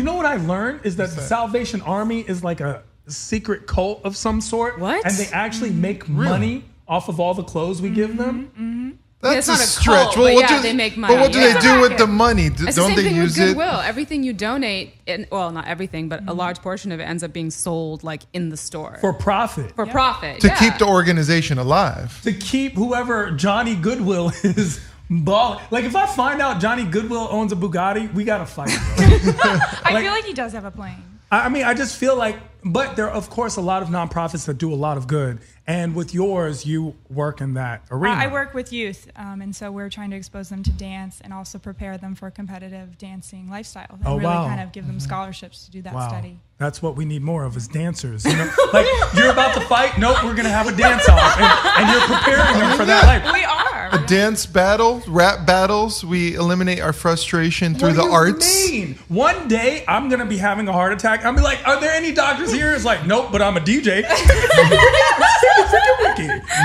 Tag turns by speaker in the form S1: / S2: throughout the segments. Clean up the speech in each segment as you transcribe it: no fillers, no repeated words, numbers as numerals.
S1: you know what I learned is that the Salvation Army is like a secret cult of some sort.
S2: What?
S1: And they actually make money off of all the clothes we give them.
S2: It's
S3: That's
S2: not
S3: a
S2: a
S3: stretch.
S2: cult,
S3: Well,
S2: but they make money.
S3: But what do they do with the money?
S2: It's the
S3: Don't
S2: same
S3: they
S2: thing
S3: use
S2: with
S3: it?
S2: Goodwill. Everything you donate, well, not everything, but a large portion of it ends up being sold like in the store
S1: For profit.
S2: for profit.
S3: To keep the organization alive.
S1: To keep whoever Johnny Goodwill is balling. Like, if I find out Johnny Goodwill owns a Bugatti, we got to fight.
S4: I feel like he does have a plane.
S1: I mean, I just feel like, but there are, of course, a lot of nonprofits that do a lot of good. And with yours, you work in that arena.
S4: I work with youth, and so we're trying to expose them to dance and also prepare them for a competitive dancing lifestyle. And really kind of give them scholarships to do that study.
S1: That's what we need more of is dancers. You know? Like, you're about to fight? Nope, we're going to have a dance off. And you're preparing them for that life.
S4: We are.
S3: A dance battle, rap battles. We eliminate our frustration through the arts.
S1: Mean? One day, I'm going to be having a heart attack. I'll be like, are there any doctors here? It's like, nope, but I'm a DJ.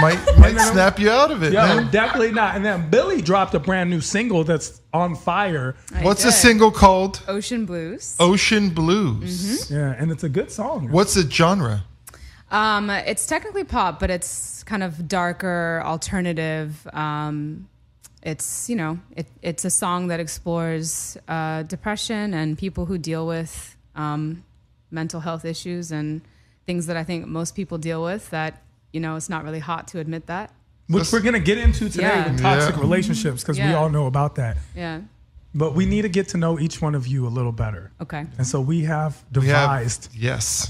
S3: Might snap you out of it, man.
S1: Definitely not. And then Billie dropped a brand new single that's on fire.
S3: What's the single called?
S2: Ocean Blues.
S3: Ocean Blues.
S1: Yeah, and it's a good song.
S3: What's the genre?
S2: It's technically pop, but it's kind of darker, alternative. It's it's a song that explores depression and people who deal with mental health issues and things that I think most people deal with that, it's not really hot to admit that.
S1: Which we're going to get into today with toxic relationships because we all know about that.
S2: Yeah.
S1: But we need to get to know each one of you a little better.
S2: Okay.
S1: And so we have devised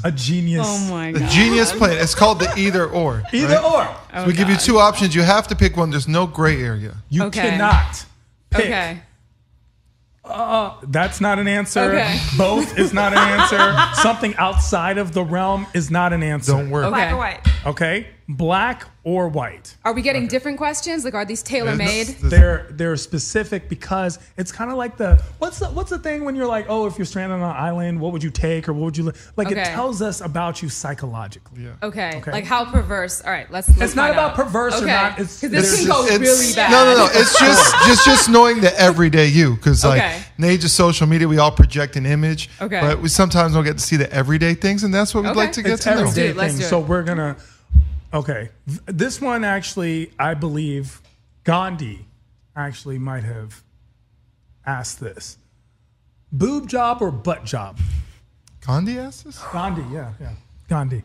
S1: a genius.
S2: Oh my God.
S3: A genius plan. It's called the either or.
S1: Either or.
S3: So we give you two options. You have to pick one. There's no gray area.
S1: You cannot pick.
S2: Okay.
S1: That's not an answer.
S2: Okay.
S1: Both is not an answer. Something outside of the realm is not an answer.
S3: Don't worry.
S2: Okay.
S4: Black or white.
S1: Okay? Black or white.
S2: Are we getting different questions? Like, are these tailor-made?
S1: They're specific because it's kind of like what's the thing when you're like, oh, if you're stranded on an island, what would you take or what would you like? It tells us about you psychologically.
S3: Yeah.
S2: Okay. Like how perverse? All right, let's
S1: It's not about perverse or not.
S2: Because this can go really bad.
S3: No. It's just knowing the everyday you. Because like in the age of social media, we all project an image.
S2: Okay.
S3: But we sometimes don't get to see the everyday things, and that's what we'd like to get to know.
S1: Everyday
S2: Let's do
S1: things.
S2: it.
S1: So we're gonna. Okay, this one actually, I believe, Gandhi actually might have asked this: boob job or butt job?
S3: Gandhi asked this?
S1: Gandhi, yeah, Gandhi.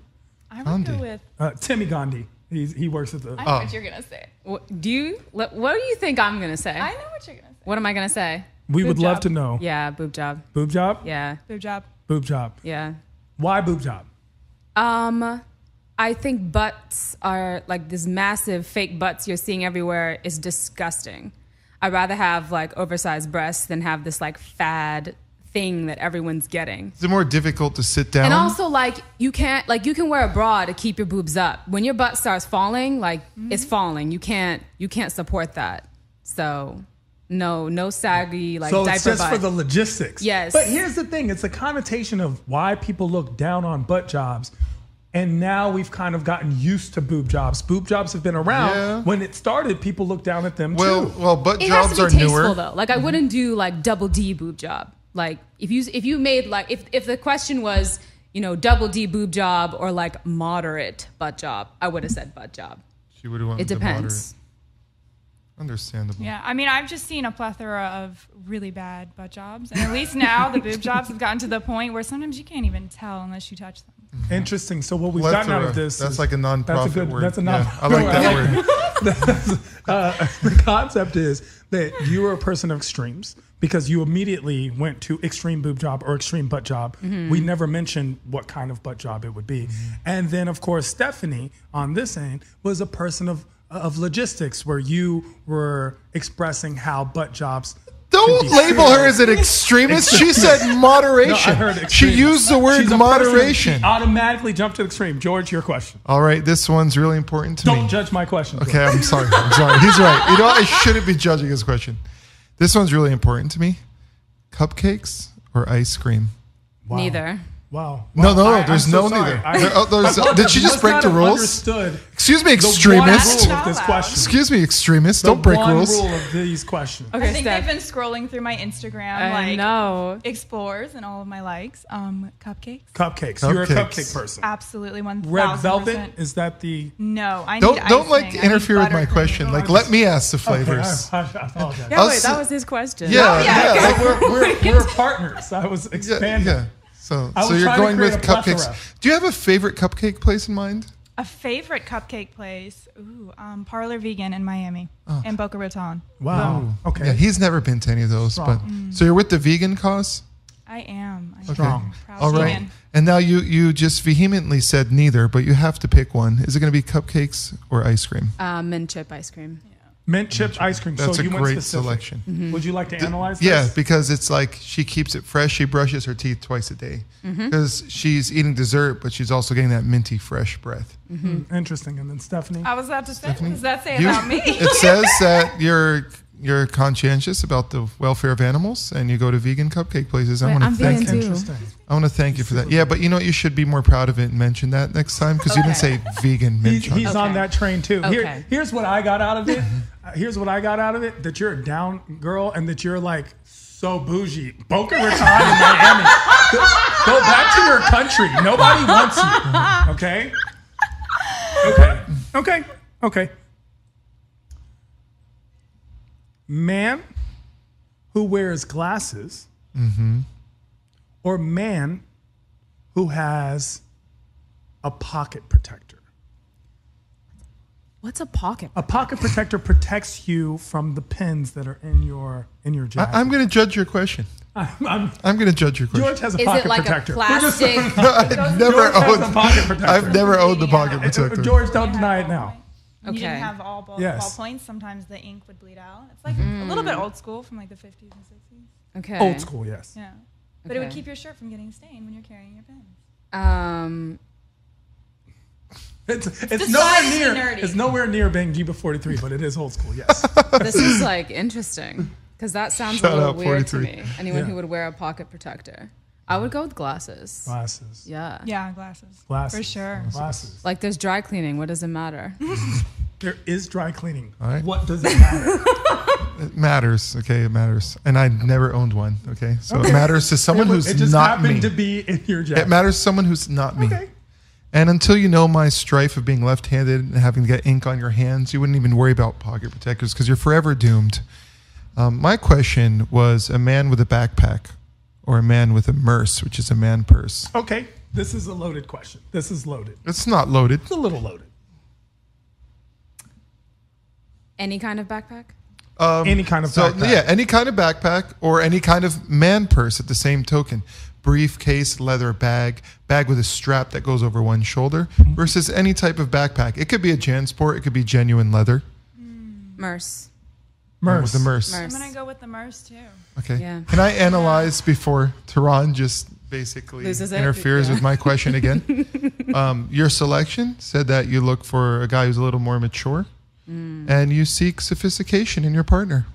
S4: I would go with
S1: Timmy Gandhi. He works at the.
S4: I know what you're gonna say.
S2: What do you think I'm gonna say?
S4: I know what you're gonna say.
S2: What am I gonna say?
S1: We would love
S4: job.
S1: to know.
S2: Yeah, boob job.
S1: Boob job.
S2: Yeah.
S4: Boob job.
S1: Boob job.
S2: Yeah.
S1: Why boob job?
S2: I think butts are like this massive fake butts you're seeing everywhere is disgusting. I'd rather have like oversized breasts than have this like fad thing that everyone's getting.
S3: Is it more difficult to sit down?
S2: And also like you can wear a bra to keep your boobs up. When your butt starts falling, like it's falling. You can't support that. So no saggy like
S1: so
S2: diaper
S1: it's just
S2: butt.
S1: for the logistics.
S2: Yes.
S1: But here's the thing: it's a connotation of why people look down on butt jobs. And now we've kind of gotten used to boob jobs. Boob jobs have been around.
S3: Yeah.
S1: When it started, people looked down at them
S3: well,
S1: too.
S3: Well, butt
S2: it
S3: jobs
S2: has to
S3: are
S2: be tasteful,
S3: newer.
S2: though. Like I wouldn't do like double D boob job. Like if you made like if the question was, double D boob job or like moderate butt job, I would have said butt job.
S3: She would have went
S2: It
S3: with the
S2: depends.
S3: moderate. Understandable.
S4: Yeah, I mean, I've just seen a plethora of really bad butt jobs, and at least now the boob jobs have gotten to the point where sometimes you can't even tell unless you touch them.
S1: Interesting. So what we've gotten out of this
S3: That's
S1: is,
S3: like a non-profit word.
S1: That's a
S3: Yeah,
S1: non.
S3: I like that word.
S1: The concept is that you are a person of extremes because you immediately went to extreme boob job or extreme butt job.
S2: Mm-hmm.
S1: We never mentioned what kind of butt job it would be. And then, of course, Stephanie on this end was a person of logistics where you were expressing how butt jobs.
S3: Don't label her as an extremist. She said moderation.
S1: No, I heard
S3: she used the word
S1: She's a
S3: moderation.
S1: person, she automatically jumped to the extreme. George, your question.
S3: All right, this one's really important to me.
S1: Don't judge my question. George.
S3: Okay, I'm sorry. He's right. You know what? I shouldn't be judging his question. This one's really important to me. Cupcakes or ice cream?
S1: Wow.
S2: Neither.
S1: Wow.
S3: No,
S1: I'm
S3: there's
S1: so
S3: no
S1: sorry.
S3: neither. Did she just break the rules?
S1: Understood.
S3: Excuse me,
S1: The
S3: extremist.
S1: one rule of this question.
S3: Excuse me, extremist. Don't break rules.
S1: The one rule of these questions.
S2: Okay,
S4: I think
S2: Steph.
S4: they've been scrolling through my Instagram,
S2: I know.
S4: explores and all of my likes. Cupcakes.
S1: Cupcakes. You're a cupcake person.
S4: Absolutely, 1,000%.
S1: Red velvet, is that the?
S4: No, I
S3: Don't
S4: need icing.
S3: like interfere with my
S4: buttercream.
S3: question. Like, let me ask the flavors.
S1: I apologize.
S2: Yeah, wait, that was his question.
S3: Yeah.
S1: We're partners. I was expanding.
S3: Yeah. So
S1: I was
S3: you're
S1: trying to
S3: going with
S1: create a plethora.
S3: cupcakes. Do you have a favorite cupcake place in mind?
S4: A favorite cupcake place? Ooh, Parlor Vegan in Miami in Boca Raton.
S1: Wow. Okay.
S3: Yeah, he's never been to any of those. But so you're with the vegan cause?
S4: I am.
S1: Strong.
S4: Proud
S3: All right.
S4: vegan.
S3: And now you just vehemently said neither, but you have to pick one. Is it going to be cupcakes or ice cream?
S2: Mint chip ice cream.
S1: Mint chip ice cream.
S3: That's
S1: so
S3: a
S1: you went
S3: great
S1: specific.
S3: selection.
S2: Mm-hmm.
S1: Would you like to analyze this?
S3: Yeah, because it's like she keeps it fresh. She brushes her teeth twice a day because she's eating dessert, but she's also getting that minty fresh breath.
S1: Interesting. And then Stephanie?
S4: I was about to say, what does that say
S3: You-
S4: about me?
S3: It says that you're conscientious about the welfare of animals and you go to vegan cupcake places. I
S2: Wait,
S3: want
S2: I'm
S3: to thank
S2: vegan
S3: you.
S2: too.
S1: Interesting.
S3: I want to thank you for that. Yeah, but you know what? You should be more proud of it and mention that next time because you didn't say vegan mint chocolate.
S1: He's on that train too.
S2: Okay.
S1: Here's what I got out of it. That you're a down girl and that you're like so bougie. Boca Raton in Miami. Go back to your country. Nobody wants you. Okay. Man who wears glasses or man who has a pocket protector.
S2: What's a pocket?
S1: A pocket protector protects you from the pins that are in your jacket.
S3: I'm going to judge your question. I'm going to judge your question.
S1: George has a
S2: Is
S1: pocket
S2: it like
S1: protector.
S2: a plastic?
S3: I've never
S1: George has a
S3: owned.
S1: pocket protector.
S3: I've never owned the pocket protector.
S1: George, don't deny it now.
S4: You didn't
S2: Okay.
S4: have all
S1: Yes.
S4: ballpoints. Sometimes the ink would bleed out. It's like a little bit old school from like the 50s and 60s.
S2: Okay.
S1: Old school, yes.
S4: Yeah. But it would
S2: Okay.
S4: keep your shirt from getting stained when you're carrying your pens.
S1: It's
S4: decidedly
S1: nowhere near.
S4: nerdy.
S1: It's nowhere near Bangiba 43, but it is old school. Yes.
S2: This is like interesting because that sounds
S3: Shout
S2: a little
S3: out
S2: weird to
S3: 43.
S2: me. Anyone
S1: Yeah.
S2: who would wear a pocket protector. I would go with glasses.
S1: Glasses.
S2: Yeah.
S4: Yeah, glasses.
S1: Glasses.
S4: For sure.
S1: Glasses.
S2: Like there's dry cleaning. What does it matter?
S1: There is dry cleaning.
S3: All right.
S1: What does it matter?
S3: It matters. Okay, it matters. And I never owned one. Okay, so it matters to someone
S1: it
S3: who's
S1: just
S3: not
S1: happened
S3: me.
S1: to be in your jacket.
S3: It matters to someone who's not me.
S1: Okay.
S3: And until you know my strife of being left-handed and having to get ink on your hands, you wouldn't even worry about pocket protectors because you're forever doomed. My question was a man with a backpack or a man with a merce, which is a man purse.
S1: Okay. This is a loaded question. This is loaded.
S3: It's not loaded.
S1: It's a little loaded.
S2: Any kind of backpack?
S1: Any kind of backpack.
S3: Yeah, any kind of backpack or any kind of man purse at the same token. Briefcase, leather bag with a strap that goes over one shoulder versus any type of backpack. It could be a JanSport. It could be genuine leather.
S2: Merce.
S1: Merce.
S3: With a merce.
S2: Merce.
S4: I'm going to go with the merce too.
S3: Okay.
S2: Yeah.
S3: Can I analyze before Tehran just basically
S2: Loses it?
S3: interferes
S2: Yeah.
S3: with my question again? Your selection said that you look for a guy who's a little more mature and you seek sophistication in your partner.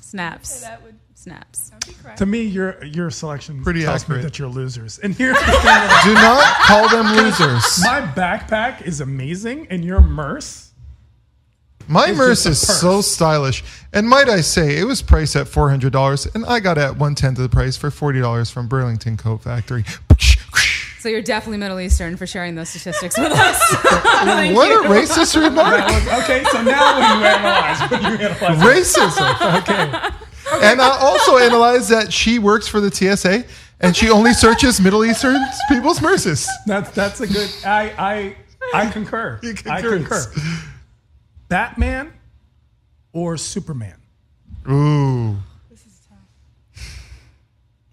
S2: Snaps.
S4: That would
S2: Snaps.
S4: be correct.
S1: To me, your selection
S3: Pretty
S1: tells
S3: accurate.
S1: me that you're losers. And here's the thing. About
S3: Do not call them losers.
S1: my backpack is amazing, and your merce.
S3: My
S1: It's
S3: merce
S1: just
S3: is
S1: a
S3: so
S1: purse.
S3: stylish. And might I say, it was priced at $400, and I got it at 1/10 of the price for $40 from Burlington Coat Factory.
S2: So you're definitely Middle Eastern for sharing those statistics with us.
S3: What a racist remark.
S1: Okay, so now what do you analyze? What do you analyze?
S3: Racism.
S1: Okay.
S3: And I also analyzed that she works for the TSA, and she only searches Middle Eastern people's merces.
S1: That's a good. I concur.
S3: He
S1: I
S3: concurs.
S1: concur. Batman or Superman?
S3: Ooh.
S4: This is tough.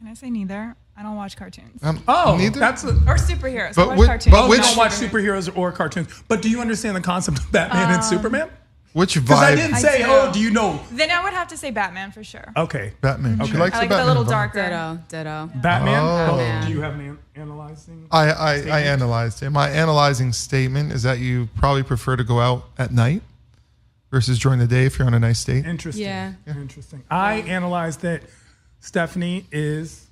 S4: Can I say neither? I don't watch cartoons.
S3: Neither?
S1: That's a.
S4: Or superheroes.
S3: But
S4: I watch
S3: which-
S4: cartoons.
S3: but
S1: Oh,
S3: which-
S1: we don't watch superheroes or cartoons. But do you understand the concept of Batman and Superman?
S3: Which
S1: Because I
S3: vibe?
S1: didn't
S4: I
S1: say,
S4: do.
S1: oh, do you know?
S4: Then I would have to say Batman for sure.
S1: Okay.
S3: Batman. She
S1: Okay.
S3: likes
S4: I like
S3: the
S4: the
S3: Batman
S4: little
S3: vibe.
S4: darker.
S2: Ditto.
S1: Batman?
S3: Oh.
S2: Batman.
S1: Do you have an analyzing?
S3: I
S1: statement?
S3: analyzed it. My analyzing statement is that you probably prefer to go out at night versus during the day if you're on a nice date.
S1: Interesting.
S2: Yeah.
S1: Interesting. I analyzed that Stephanie is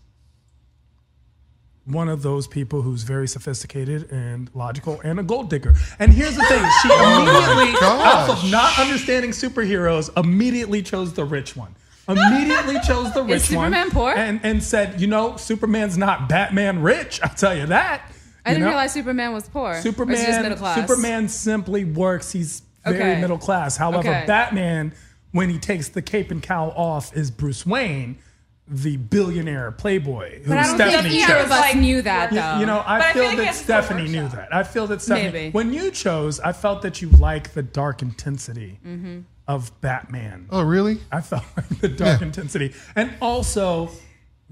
S1: one of those people who's very sophisticated and logical and a gold digger. And here's the thing. She immediately, out of not understanding superheroes, immediately chose the rich one. Immediately chose the rich one.
S2: Superman poor?
S1: And said, Superman's not Batman rich. I'll tell you that.
S2: I didn't realize Superman was poor.
S1: Superman,
S2: or is he just middle class?
S1: Superman simply works. He's very middle class. However, Batman, when he takes the cape and cowl off, is Bruce Wayne, the billionaire playboy.
S2: But I don't think either of us knew that, though.
S1: I feel that Stephanie knew that. I feel that Stephanie, when you chose, I felt that you like the dark intensity of Batman.
S3: Oh, really?
S1: I felt like the dark intensity. And also,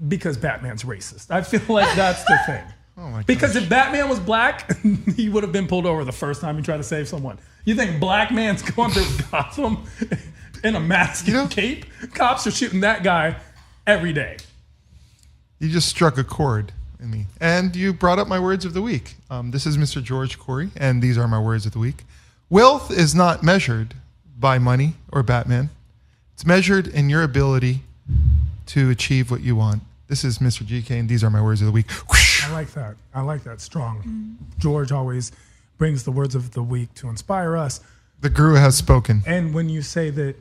S1: because Batman's racist. I feel like that's the thing.
S3: Oh my
S1: because if Batman was black, he would have been pulled over the first time he tried to save someone. You think black man's going through Gotham in a mask and cape? Cops are shooting that guy every day.
S3: You just struck a chord in me. And you brought up my words of the week. This is Mr. George Corey, and these are my words of the week. Wealth is not measured by money or Batman. It's measured in your ability to achieve what you want. This is Mr. GK, and these are my words of the week.
S1: I like that. I like that. Strong. George always brings the words of the week to inspire us.
S3: The guru has spoken.
S1: And when you say that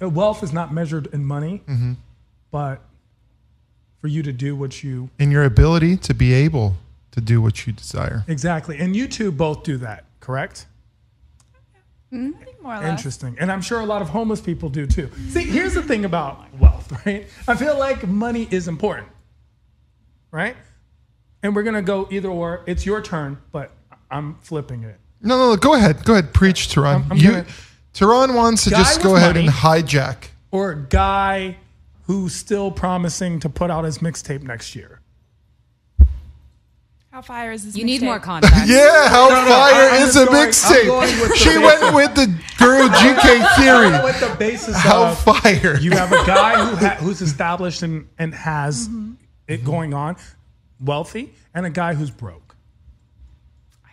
S1: wealth is not measured in money, but for you to do what you...
S3: in your ability to be able to do what you desire.
S1: Exactly. And you two both do that, correct?
S4: I think more or less.
S1: Interesting. And I'm sure a lot of homeless people do too. See, here's the thing about wealth, right? I feel like money is important, right? And we're going to go either or. It's your turn, but I'm flipping it.
S3: No, go ahead. Go ahead. Preach, Tehran. Tehran wants to just go ahead and hijack.
S1: Or a guy who's still promising to put out his mixtape next year.
S4: How fire is this?
S2: You need more context.
S3: Yeah, how fire is a mixtape? She went with the Guru GK theory.
S1: With the basis
S3: how
S1: of
S3: fire.
S1: You have a guy who's established and has it going on, wealthy, and a guy who's broke.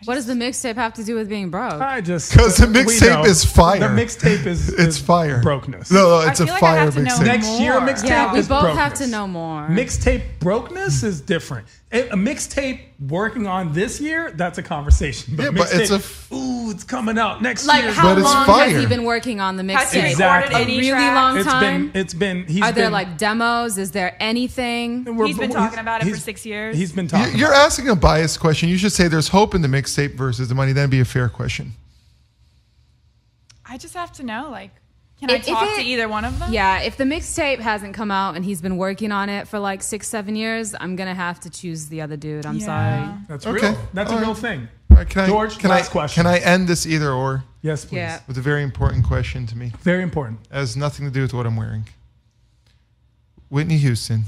S2: What does the mixtape have to do with being broke?
S3: Because the mixtape is fire.
S1: The mixtape is
S3: it's fire.
S1: Brokenness.
S3: No, it's a fire mixtape.
S1: Next year mixtape
S2: yeah, we
S1: is
S2: both
S1: brokenness.
S2: have to know more.
S1: Mixtape brokenness is different. A mixtape working on this year, that's a conversation. But
S3: but it's
S1: it's coming out next
S2: like
S1: year.
S2: How long has he been working on the mixtape?
S1: Exactly.
S2: A really long time?
S1: It's been.
S2: Are there like demos? Is there anything?
S4: He's been talking about it for 6 years.
S1: He's been talking.
S3: You're asking a biased question. You should say there's hope in the mixtape versus the money. That'd be a fair question.
S4: I just have to know, can I talk to either one of them?
S2: Yeah, if the mixtape hasn't come out and he's been working on it for 6-7 years, I'm gonna have to choose the other dude. I'm sorry.
S1: That's real. That's a real thing.
S3: George,
S1: last question.
S3: Can I end this either or?
S1: Yes, please.
S2: Yeah.
S3: With a very important question to me.
S1: Very important.
S3: It has nothing to do with what I'm wearing. Whitney Houston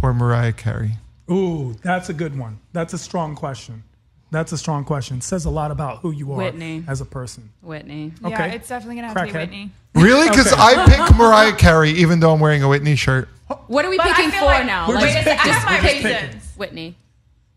S3: or Mariah Carey?
S1: Ooh, that's a good one. That's a strong question. It says a lot about who you are
S2: Whitney.
S1: as a person.
S2: Whitney.
S1: Okay.
S4: Yeah, it's definitely going to have to be Whitney.
S3: Really? Because I pick Mariah Carey even though I'm wearing a Whitney shirt.
S2: What are we picking for now?
S1: We're just picking.
S4: I have my
S1: We're just
S4: reasons.
S1: picking.
S2: Whitney.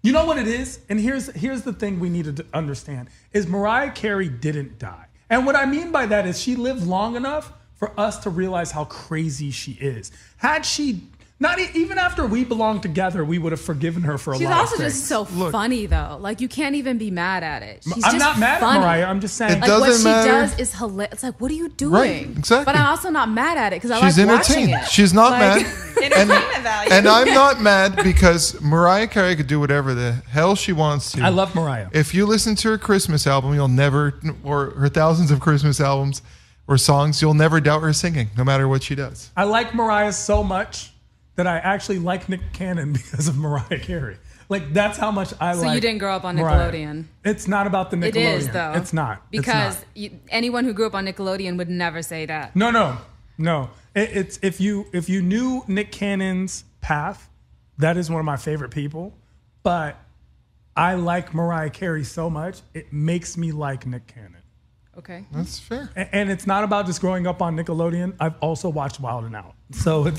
S1: You know what it is? And here's the thing we need to understand is Mariah Carey didn't die. And what I mean by that is she lived long enough for us to realize how crazy she is. Had she not even after We Belong Together, we would have forgiven her for a lot of things.
S2: She's also just so funny though. You can't even be mad at it. She's
S1: I'm
S2: just
S1: not mad
S2: funny.
S1: at Mariah. I'm just saying.
S2: What she does is hilarious. It's like, what are you doing?
S3: Right, exactly.
S2: But I'm also not mad at it because I
S3: She's
S2: like watching
S3: entertained.
S2: it.
S3: She's not mad.
S4: Entertainment value.
S3: And I'm not mad because Mariah Carey could do whatever the hell she wants to.
S1: I love Mariah.
S3: If you listen to her Christmas album, you'll never, or her thousands of Christmas albums or songs, you'll never doubt her singing, no matter what she does.
S1: I like Mariah so much that I actually like Nick Cannon because of Mariah Carey. That's how much I like.
S2: So you didn't grow up on
S1: Mariah.
S2: Nickelodeon.
S1: It's not about the Nickelodeon.
S2: It is though.
S1: It's not.
S2: Because
S1: it's not.
S2: Anyone who grew up on Nickelodeon would never say that.
S1: No. It's if you knew Nick Cannon's path, that is one of my favorite people. But I like Mariah Carey so much, it makes me like Nick Cannon.
S2: Okay.
S3: That's fair.
S1: And it's not about just growing up on Nickelodeon. I've also watched Wild 'N Out. So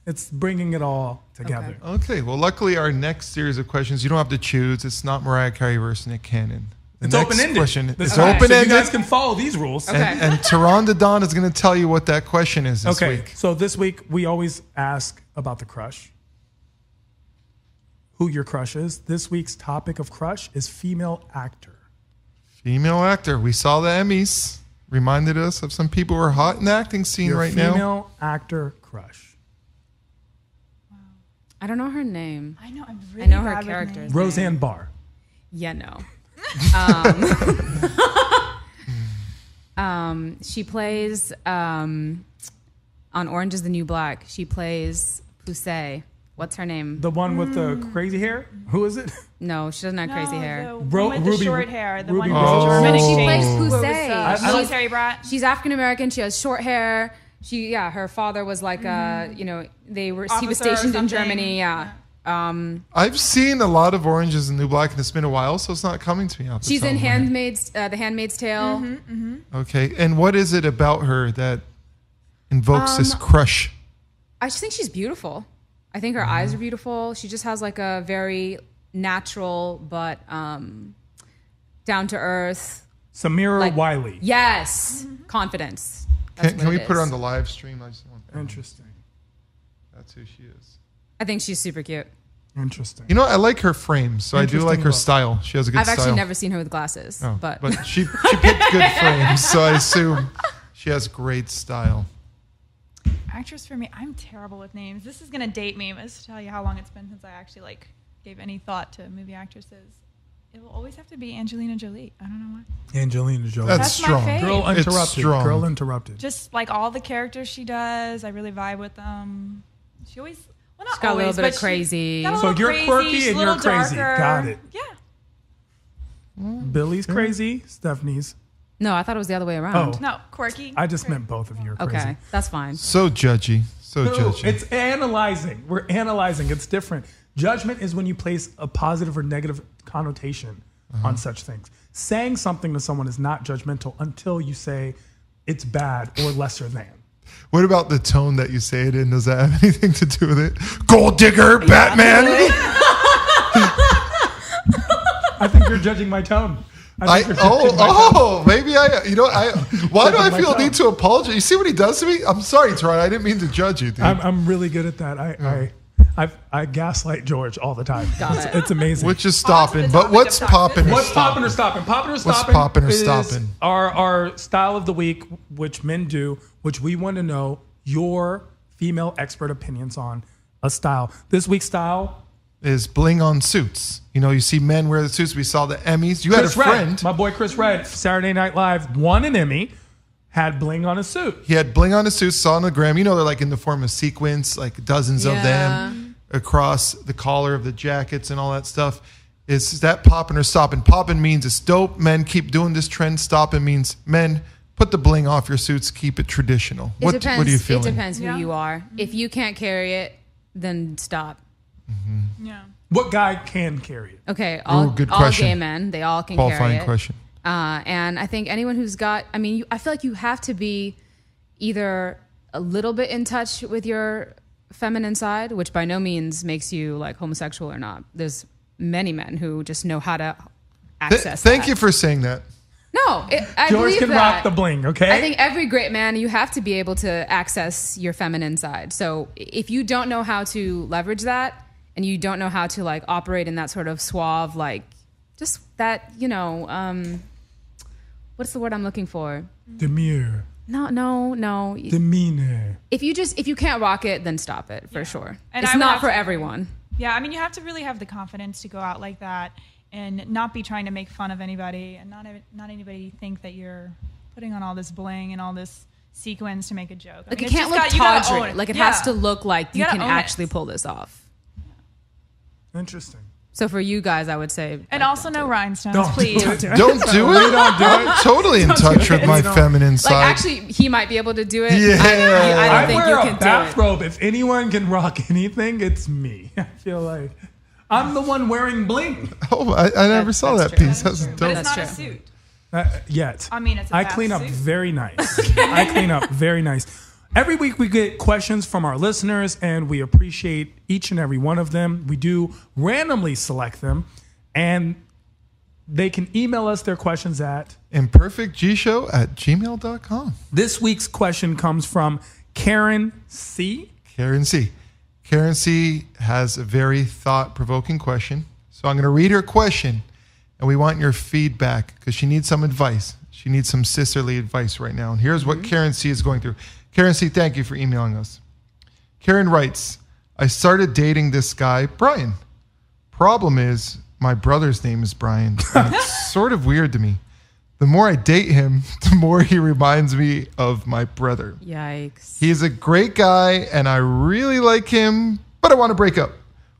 S1: it's bringing it all together.
S3: Okay. Well, luckily, our next series of questions, you don't have to choose. It's not Mariah Carey versus Nick Cannon.
S1: It's open-ended.
S3: It's
S1: So
S3: open-ended.
S1: you guys can follow these rules.
S2: Okay.
S3: And Tehran the Don is going to tell you what that question is this week.
S1: So this week, we always ask about the crush. who your crush is. This week's topic of crush is female actor.
S3: Female actor. We saw the Emmys. Reminded us of some people who are hot in the acting scene right now.
S1: Female actor crush.
S2: Wow. I don't know her name.
S4: I know. I'm
S2: really I know her character.
S1: Roseanne Barr.
S2: Yeah, no. She plays on Orange is the New Black. She plays Poussey. What's her name?
S1: The one with the crazy hair? Who is it?
S2: No, she doesn't have crazy hair.
S4: The one with the short hair. The one with the
S2: German
S4: exchange.
S2: She plays Poussey.
S4: Military brat.
S2: She's African American. She has short hair. Her father was like he was stationed in Germany. Yeah.
S3: I've seen a lot of Orange is the New Black, and it's been a while, so it's not coming to me.
S2: She's in The Handmaid's Tale.
S3: Okay, and what is it about her that invokes this crush?
S2: I just think she's beautiful. I think her eyes are beautiful. She just has like a very natural but down to earth.
S1: Samira Wiley.
S2: Yes, confidence.
S3: Can we put her on the live stream? I just want that.
S1: Interesting.
S3: That's who she is.
S2: I think she's super cute.
S1: Interesting.
S3: You know, I like her frames, so I do like her style. She has a good style.
S2: I've actually never seen her with glasses, but
S3: she picked good frames, so I assume she has great style.
S4: Actress for me, I'm terrible with names. This is gonna date me. Let's tell you how long it's been since I actually gave any thought to movie actresses. It will always have to be Angelina Jolie. I don't know why.
S1: Angelina Jolie.
S3: That's strong.
S4: My fave.
S1: Girl Interrupted.
S3: It's strong.
S1: Girl Interrupted.
S4: Just like all the characters she does, I really vibe with them. She always, well, not
S2: she's got
S4: always,
S2: a little bit of crazy.
S1: So you're
S4: crazy,
S1: quirky and you're crazy.
S4: Darker.
S1: Got it.
S4: Yeah.
S1: Billy's crazy. Stephanie's.
S2: No, I thought it was the other way around.
S4: No, quirky.
S1: I just meant both of you are crazy.
S2: Okay, that's fine.
S3: So judgy. So judgy.
S1: It's analyzing. We're analyzing. It's different. Judgment is when you place a positive or negative connotation on such things. Saying something to someone is not judgmental until you say it's bad or lesser than.
S3: What about the tone that you say it in? Does that have anything to do with it? Gold digger, Batman.
S1: I think you're judging my tone.
S3: Maybe why do I feel a need to apologize? You see what he does to me? I'm sorry, Teron. I didn't mean to judge you, dude.
S1: I'm really good at that. I gaslight George all the time. It's amazing.
S3: Which is stopping, but what's popping?
S1: What's popping or stopping? Popping or stopping?
S3: What's popping or stopping?
S1: Our style of the week, which men do, which we want to know your female expert opinions on a style. This week's style
S3: is bling on suits. You know, you see men wear the suits. We saw the Emmys. You had a friend.
S1: My boy Chris Redd, Saturday Night Live, won an Emmy, had bling on his suit.
S3: He had bling on his suit, saw on the gram. You know, they're like in the form of sequins, like dozens of them across the collar of the jackets and all that stuff. Is that popping or stopping? Popping means it's dope. Men keep doing this trend. Stopping means men put the bling off your suits. Keep it traditional. What are you feeling?
S2: It depends who you are. If you can't carry it, then stop.
S4: Mm-hmm. Yeah.
S1: What guy can carry it?
S2: Okay, all gay men, they all can carry it.
S3: Qualifying question.
S2: And I think anyone who's got, I feel like you have to be either a little bit in touch with your feminine side, which by no means makes you like homosexual or not. There's many men who just know how to access
S3: Thank you for saying that.
S2: No, I
S1: George
S2: believe
S1: can
S2: that.
S1: rock the bling, okay?
S2: I think every great man, you have to be able to access your feminine side. So if you don't know how to leverage that and you don't know how to like operate in that sort of suave, like just that, what's the word I'm looking for?
S1: Demure.
S2: No.
S1: Demeanor.
S2: If you can't rock it, then stop it for sure. And it's not for everyone.
S4: Yeah, you have to really have the confidence to go out like that and not be trying to make fun of anybody and not anybody think that you're putting on all this bling and all this sequins to make a joke.
S2: Like it can't look tawdry. Like it has to look like you can actually pull this off.
S1: Interesting.
S2: So for you guys, I would say,
S4: and also no rhinestones, please.
S3: Don't do it. I'm totally in touch with my feminine side.
S2: Like actually, he might be able to do it.
S3: Yeah,
S2: I don't think you can do it.
S1: I wear a bathrobe. If anyone can rock anything, it's me. I feel like I'm the one wearing bling.
S3: Oh, I never saw that piece. That's dope.
S4: But it's not a suit.
S1: Yet.
S4: It's a
S1: I clean up
S4: suit.
S1: very nice. I clean up very nice. Every week we get questions from our listeners, and we appreciate each and every one of them. We do randomly select them, and they can email us their questions at
S3: imperfectshow@gmail.com.
S1: This week's question comes from Karen C.
S3: Karen C. Karen C has a very thought-provoking question. So I'm going to read her question, and we want your feedback because she needs some advice. She needs some sisterly advice right now. And here's what Karen C is going through. Karen C, thank you for emailing us. Karen writes, I started dating this guy, Brian. Problem is, my brother's name is Brian, and it's sort of weird to me. The more I date him, the more he reminds me of my brother.
S2: Yikes.
S3: He's a great guy, and I really like him, but I want to break up.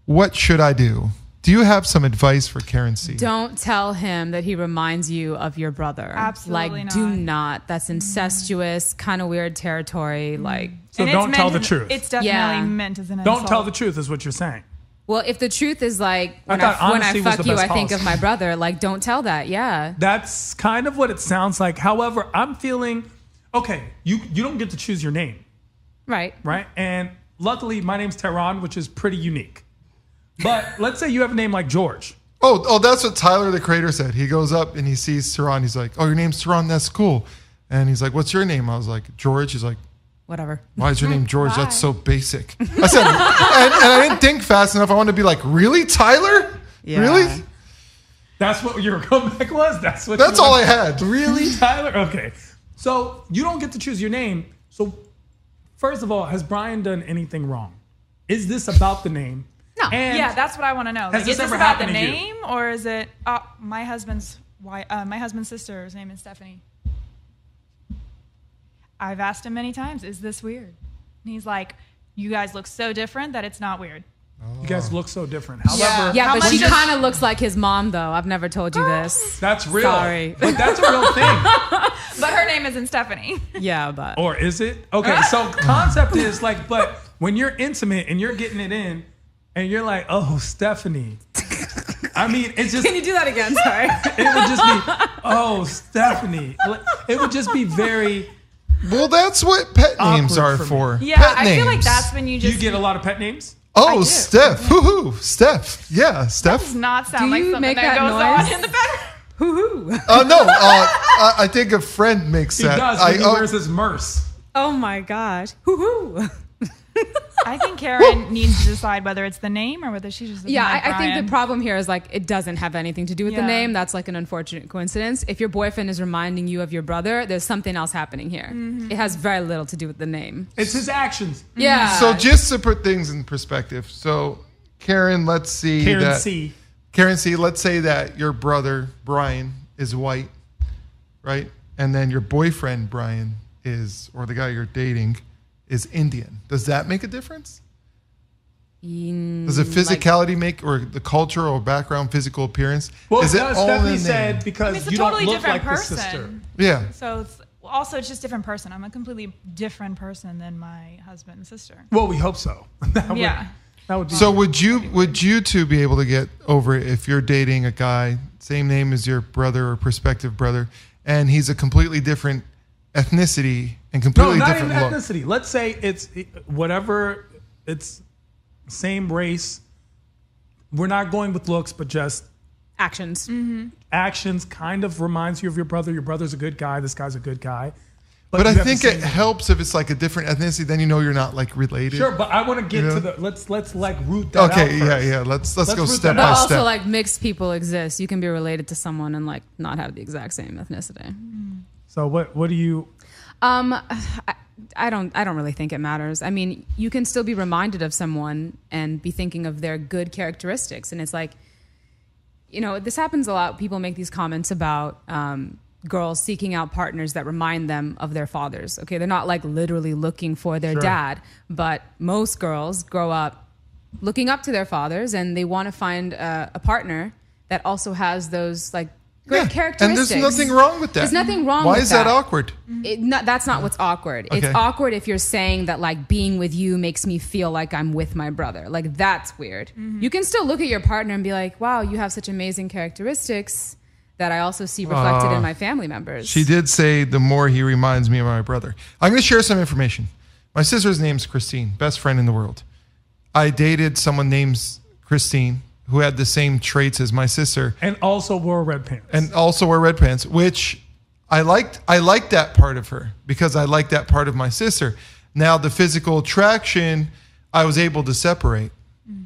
S3: What should I do? Do you have some advice for Karen C?
S2: Don't tell him that he reminds you of your brother.
S4: Absolutely not.
S2: Do not. That's incestuous, kind of weird territory.
S1: So don't tell the truth.
S4: It's definitely meant as an
S1: Don't
S4: insult.
S1: tell the truth is what you're saying.
S2: Well, if the truth is when
S1: thought
S2: I
S1: honesty was
S2: fuck
S1: the
S2: you,
S1: best
S2: I think
S1: policy.
S2: of my brother. Don't tell that. Yeah.
S1: That's kind of what it sounds like. However, I'm feeling, okay, you don't get to choose your name,
S2: Right.
S1: right? And luckily, my name's Tehran, which is pretty unique. But let's say you have a name like George.
S3: Oh, that's what Tyler, the creator, said. He goes up and he sees Tehran. He's like, oh, your name's Tehran? That's cool. And he's like, what's your name? I was like, George. He's like,
S2: Whatever.
S3: why is your name George?
S4: Why?
S3: That's so basic. I said, and I didn't think fast enough. I wanted to be like, really, Tyler?
S2: Yeah.
S3: Really?
S1: That's what your comeback was? That's
S3: All I had.
S1: Really, Tyler? Okay. So you don't get to choose your name. So first of all, has Brian done anything wrong? Is this about the name?
S2: No.
S1: And
S4: Yeah, that's what I want to know.
S1: Has
S4: Is
S1: this
S4: this
S1: ever
S4: about the
S1: happened to you?
S4: name, or is it my husband's sister's name is Stephanie? I've asked him many times, is this weird? And he's like, you guys look so different that it's not weird.
S1: you guys look so different. However,
S2: Yeah,
S4: How
S2: but
S4: much
S2: she
S4: does-
S2: kind of looks like his mom, though. I've never told you this.
S1: that's real.
S2: Sorry.
S1: But that's a real thing.
S4: But her name isn't Stephanie.
S2: Yeah, but.
S1: Or is it? Okay, so concept is but when you're intimate and you're getting it in and you're like, oh, Stephanie. I mean, it's just,
S2: Can you do that again? Sorry.
S1: it would just be, oh, Stephanie. It would just be very,
S3: Well, that's what pet names
S1: Awkward
S3: are
S1: for me.
S3: for.
S4: Yeah,
S3: Pet
S4: I feel like
S3: names.
S4: that's when you
S1: do
S4: just.
S1: you get a lot of pet names?
S3: Oh,
S4: do.
S3: Steph. Hoo-hoo. Steph. Yeah,
S4: Does
S3: Steph.
S4: not sound
S2: Do
S4: like
S2: you
S4: something
S2: make
S4: that
S2: that
S4: goes
S2: noise?
S4: on in the bedroom.
S2: Hoo-hoo.
S3: No, I think a friend makes
S1: He
S3: that.
S1: does when he wears his merce.
S2: Oh, my gosh. Hoo-hoo.
S4: I think Karen needs to decide whether it's the name or whether she's just.
S2: Yeah,
S4: like
S2: I think
S4: Brian.
S2: the problem here is it doesn't have anything to do with the
S4: Yeah.
S2: name. That's an unfortunate coincidence. If your boyfriend is reminding you of your brother, there's something else happening here. It has very little to do with the name.
S1: It's his actions.
S2: Yeah.
S3: So just to put things in perspective. So Karen, let's see
S1: Karen
S3: that.
S1: C.
S3: Karen C, let's say that your brother, Brian, is white, right? And then your boyfriend, Brian, or the guy you're dating, is Indian. Does that make a difference? Does the physicality make, or the culture or background, physical appearance?
S1: Well,
S3: is it
S1: no,
S3: all in the
S1: Stephanie
S3: name?
S1: said because
S4: It's a
S1: you
S4: totally
S1: don't look
S4: different
S1: like
S4: person.
S1: the sister.
S3: Yeah.
S4: So it's just different person. I'm a completely different person than my husband and sister.
S1: Well, we hope so. That would be.
S3: So would you two be able to get over it if you're dating a guy, same name as your brother or prospective brother, and he's a completely different ethnicity and
S1: no,
S3: completely
S1: not
S3: different
S1: even
S3: look?
S1: ethnicity. Let's say it's whatever. It's same race. We're not going with looks, but just
S2: Actions.
S1: actions. Kind of reminds you of your brother. Your brother's a good guy. This guy's a good guy.
S3: But I
S1: you have the
S3: think it
S1: same-
S3: helps if it's like a different ethnicity. Then you know you're not related.
S1: Sure, but I want to get
S3: You know?
S1: to the let's root that out
S3: Okay.
S1: first.
S3: Yeah. Let's go
S1: root
S3: step
S1: that
S2: But
S3: by
S1: out.
S2: also,
S3: step.
S2: mixed people exist. You can be related to someone and not have the exact same ethnicity.
S1: So what do you?
S2: I don't really think it matters. I mean, you can still be reminded of someone and be thinking of their good characteristics. And it's this happens a lot. People make these comments about girls seeking out partners that remind them of their fathers. Okay, they're not literally looking for their
S1: Sure.
S2: dad, but most girls grow up looking up to their fathers and they want to find a partner that also has those great
S3: Yeah,
S2: characteristics.
S3: and there's nothing wrong with that.
S2: There's nothing wrong
S3: Why
S2: with
S3: is that
S2: that.
S3: awkward?
S2: That's not what's awkward. It's
S3: Okay.
S2: awkward if you're saying that being with you makes me feel like I'm with my brother. That's weird. You can still look at your partner and be like, wow, you have such amazing characteristics that I also see reflected in my family members.
S3: She did say the more he reminds me of my brother. I'm going to share some information. My sister's name's Christine, best friend in the world. I dated someone named Christine who had the same traits as my sister
S1: And also wore red pants.
S3: and also wear red pants, which I liked that part of her because I liked that part of my sister. Now the physical attraction, I was able to separate.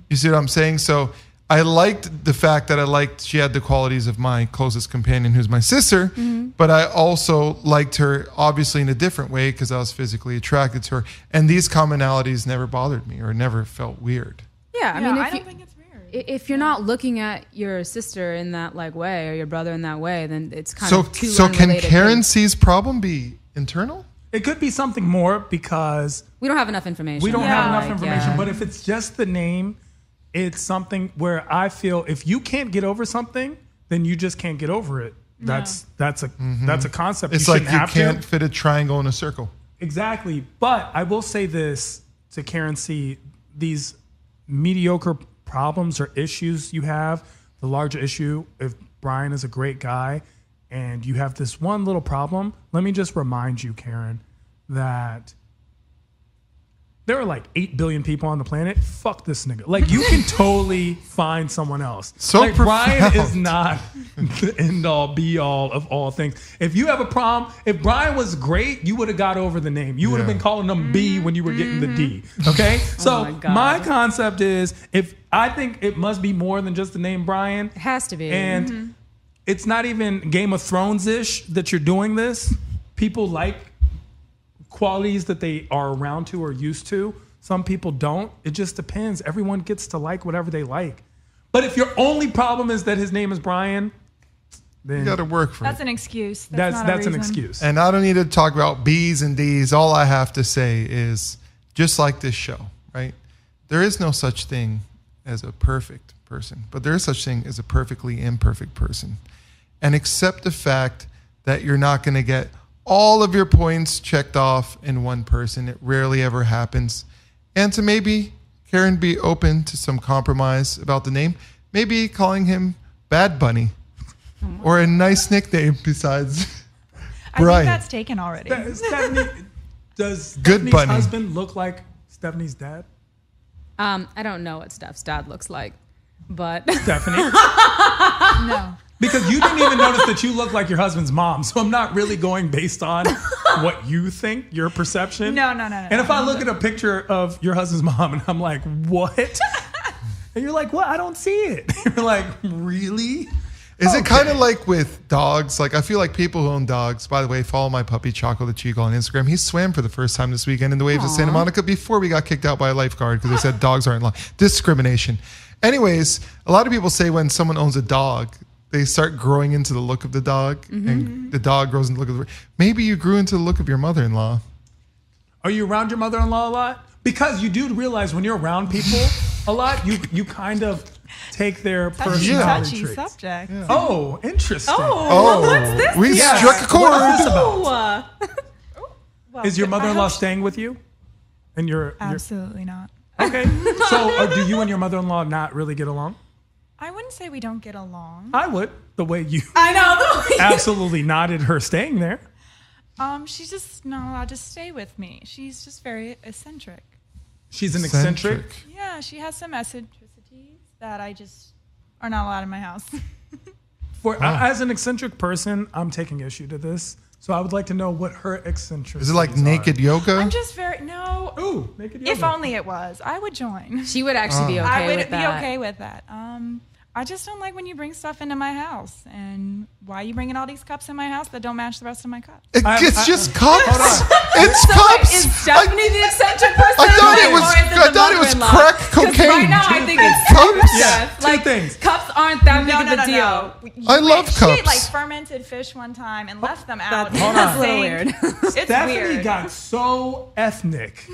S3: You see what I'm saying? So I liked the fact that she had the qualities of my closest companion, who's my sister, but I also liked her obviously in a different way because I was physically attracted to her. And these commonalities never bothered me or never felt weird.
S2: Yeah, I mean,
S4: I don't think it's weird.
S2: If you're not looking at your sister in that like way or your brother in that way, then it's kind of two
S3: So can
S2: unrelated
S3: Karen
S2: things.
S3: C's problem be internal?
S1: It could be something more because
S2: We don't have enough information.
S1: we don't have enough
S2: Like,
S1: information.
S2: yeah.
S1: But if it's just the name, it's something where I feel if you can't get over something, then you just can't get over it. That's a concept.
S3: It's
S1: you
S3: like
S1: shouldn't
S3: you
S1: have
S3: can't
S1: to.
S3: fit a triangle in a circle.
S1: Exactly. But I will say this to Karen C. These mediocre problems or issues you have, the larger issue, if Brian is a great guy and you have this one little problem, let me just remind you, Karen, that there are like 8 billion people on the planet. Fuck this nigga. Like, you can totally find someone else.
S3: So
S1: like, Brian
S3: profound.
S1: is not the end all be all of all things. If you have a problem, if Brian was great, you would have got over the name. You would have
S3: Yeah.
S1: been calling him B when you were getting the D. Okay? So
S2: my God.
S1: my concept is, if I think it must be more than just the name Brian.
S2: It has to be.
S1: And it's not even Game of Thrones-ish that you're doing this. People like qualities that they are around to or used to. Some people don't. It just depends. Everyone gets to like whatever they like. But if your only problem is that his name is Brian, then
S3: You got to work for
S4: That's
S3: it.
S4: an excuse. That's not a
S1: that's an
S4: reason.
S1: excuse.
S3: And I don't need to talk about B's and D's. All I have to say is, just like this show, right? There is no such thing as a perfect person, but there is such thing as a perfectly imperfect person. And accept the fact that you're not going to get all of your points checked off in one person. It rarely ever happens. And to maybe, Karen, be open to some compromise about the name. Maybe calling him Bad Bunny or a nice nickname besides
S4: I
S3: Brian.
S4: think that's taken already.
S1: Stephanie, does
S3: Good
S1: Stephanie's
S3: Bunny.
S1: husband look like Stephanie's dad?
S2: I don't know what Steph's dad looks like, but
S1: Stephanie?
S4: No.
S1: Because you didn't even notice that you look like your husband's mom. So I'm not really going based on what you think, your perception.
S4: No.
S1: And if I look at a picture of your husband's mom and I'm like, what? And you're like, what? I don't see it. You're like, really?
S3: Is it kind of like with dogs? Like, I feel like people who own dogs, by the way, follow my puppy Choco the Chico on Instagram. He swam for the first time this weekend in the waves of Santa Monica before we got kicked out by a lifeguard because they said dogs aren't allowed. Discrimination. Anyways, a lot of people say when someone owns a dog, they start growing into the look of the dog, and the dog grows into the look of the. Maybe you grew into the look of your mother-in-law.
S1: Are you around your mother-in-law a lot? Because you do realize when you're around people a lot, you kind of take their
S4: That's a
S1: personality
S4: touchy
S1: traits.
S4: subject.
S3: Yeah.
S1: Oh, interesting.
S3: Oh,
S2: what's this?
S3: we
S1: Yeah.
S3: struck a chord.
S1: What is this about?
S4: Well,
S1: Is your
S4: I
S1: mother-in-law
S4: hope
S1: staying with you? And your
S4: Absolutely not.
S1: okay. So do you and your mother-in-law not really get along?
S4: I wouldn't say we don't get along.
S1: I would. The way you
S2: I know.
S1: absolutely nodded her staying there.
S4: She's just not allowed to stay with me. She's just very eccentric.
S1: She's an eccentric.
S4: Yeah, she has some eccentricities that I just are not allowed in my house.
S1: As an eccentric person, I'm taking issue to this. So I would like to know what her eccentricities
S3: Is it like naked yoga?
S4: I'm just no.
S1: Ooh, naked yoga.
S4: If only it was, I would join.
S2: She would actually be okay
S4: I would
S2: with
S4: be
S2: that.
S4: okay with that. I just don't like when you bring stuff into my house. And why are you bringing all these cups in my house that don't match the rest of my cups?
S3: It's just cups.
S1: Hold on.
S3: It's
S2: So
S3: cups.
S2: wait, is Stephanie the eccentric person?
S3: I thought it
S2: or
S3: was-
S2: is it
S3: I
S2: the
S3: thought it was
S2: mother-in-law?
S3: crack
S2: 'Cause
S3: cocaine.
S2: Right now, I think it's
S3: Cups?
S1: Yeah,
S2: Steph.
S1: two
S2: Like,
S1: things.
S2: cups aren't that big of a deal.
S3: I love
S4: She
S3: cups.
S4: ate like fermented fish one time and left them out.
S2: That's,
S4: in
S1: Hold
S4: the
S1: on.
S2: a little
S4: sink.
S2: weird.
S4: It's
S1: Stephanie
S4: weird.
S1: got so ethnic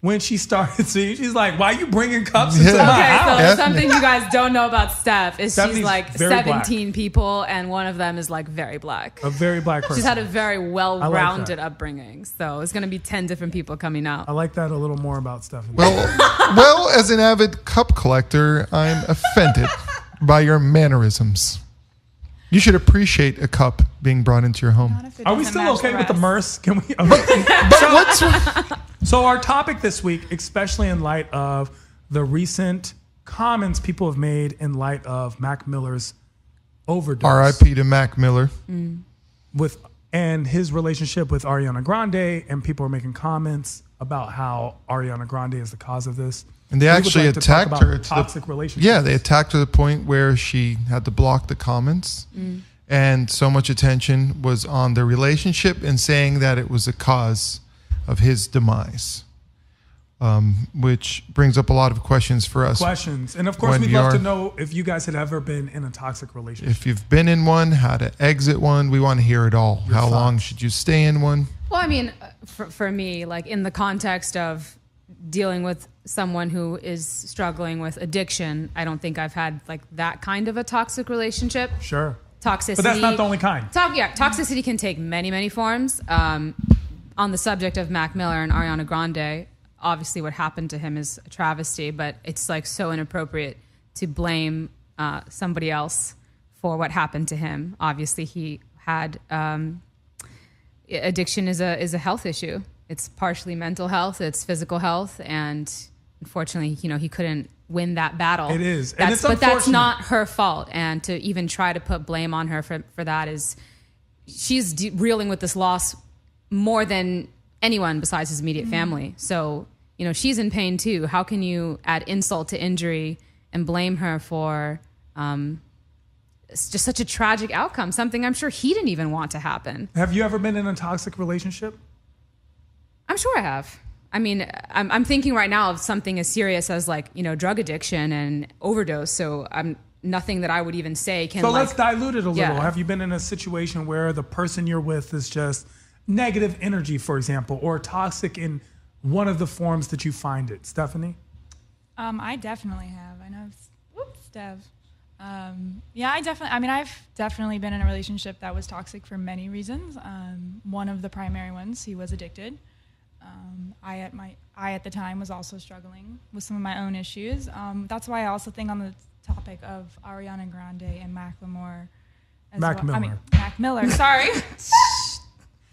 S1: when she started seeing. She's like, "Why are you bringing cups into
S3: Yeah.
S1: my
S2: Okay,
S1: house?"
S2: so
S3: Ethnic.
S2: something you guys don't know about Steph is
S1: Stephanie's
S2: she's like
S1: very
S2: 17 people, and one of them is like very black.
S1: A very black person.
S2: She's had a very well-rounded upbringing, so it's going to be 10 different people coming out.
S1: I like that a little more about Stephanie.
S3: Well, as an avid cup collector, I'm offended by your mannerisms. You should appreciate a cup being brought into your home.
S4: Not if it
S1: Are we
S4: doesn't
S1: still
S4: match
S1: okay with the
S4: rest.
S1: Merce? Can we?
S3: But what's
S1: So our topic this week, especially in light of the recent comments people have made in light of Mac Miller's overdose
S3: R.I.P. to Mac Miller?
S1: and his relationship with Ariana Grande, and people are making comments about how Ariana Grande is the cause of this.
S3: And they actually attacked her to
S1: toxic relationships.
S3: Yeah, they attacked her to the point where she had to block the comments. And so much attention was on the relationship and saying that it was the cause of his demise. Which brings up a lot of questions for us.
S1: And of course, we'd love to know if you guys had ever been in a toxic relationship.
S3: If you've been in one, how to exit one. We want to hear it all. How long should you stay in one?
S2: Well, I mean, for me, like in the context of dealing with someone who is struggling with addiction, I don't think I've had like that kind of a toxic relationship.
S1: Sure.
S2: Toxicity.
S1: But that's not the only kind.
S2: Toxicity can take many, many forms. On the subject of Mac Miller and Ariana Grande, obviously what happened to him is a travesty, but it's like so inappropriate to blame somebody else for what happened to him. Obviously, he had addiction is a health issue. It's partially mental health, it's physical health, and unfortunately, he couldn't win that battle.
S1: It is,
S2: but that's not her fault. And to even try to put blame on her for that is, she's reeling with this loss more than anyone besides his immediate family. So, she's in pain too. How can you add insult to injury and blame her for it's just such a tragic outcome, something I'm sure he didn't even want to happen.
S1: Have you ever been in a toxic relationship?
S2: I'm sure I have. I mean, I'm thinking right now of something as serious as drug addiction and overdose. So nothing that I would even say can. So
S1: let's dilute it a little. Have you been in a situation where the person you're with is just negative energy, for example, or toxic in one of the forms that you find it? Stephanie?
S4: I definitely have. I know. Whoops, Dev. I've definitely been in a relationship that was toxic for many reasons. One of the primary ones, he was addicted. I at the time was also struggling with some of my own issues. That's why I also think on the topic of Ariana Grande and Macklemore.
S1: Mac
S4: Miller. Sorry.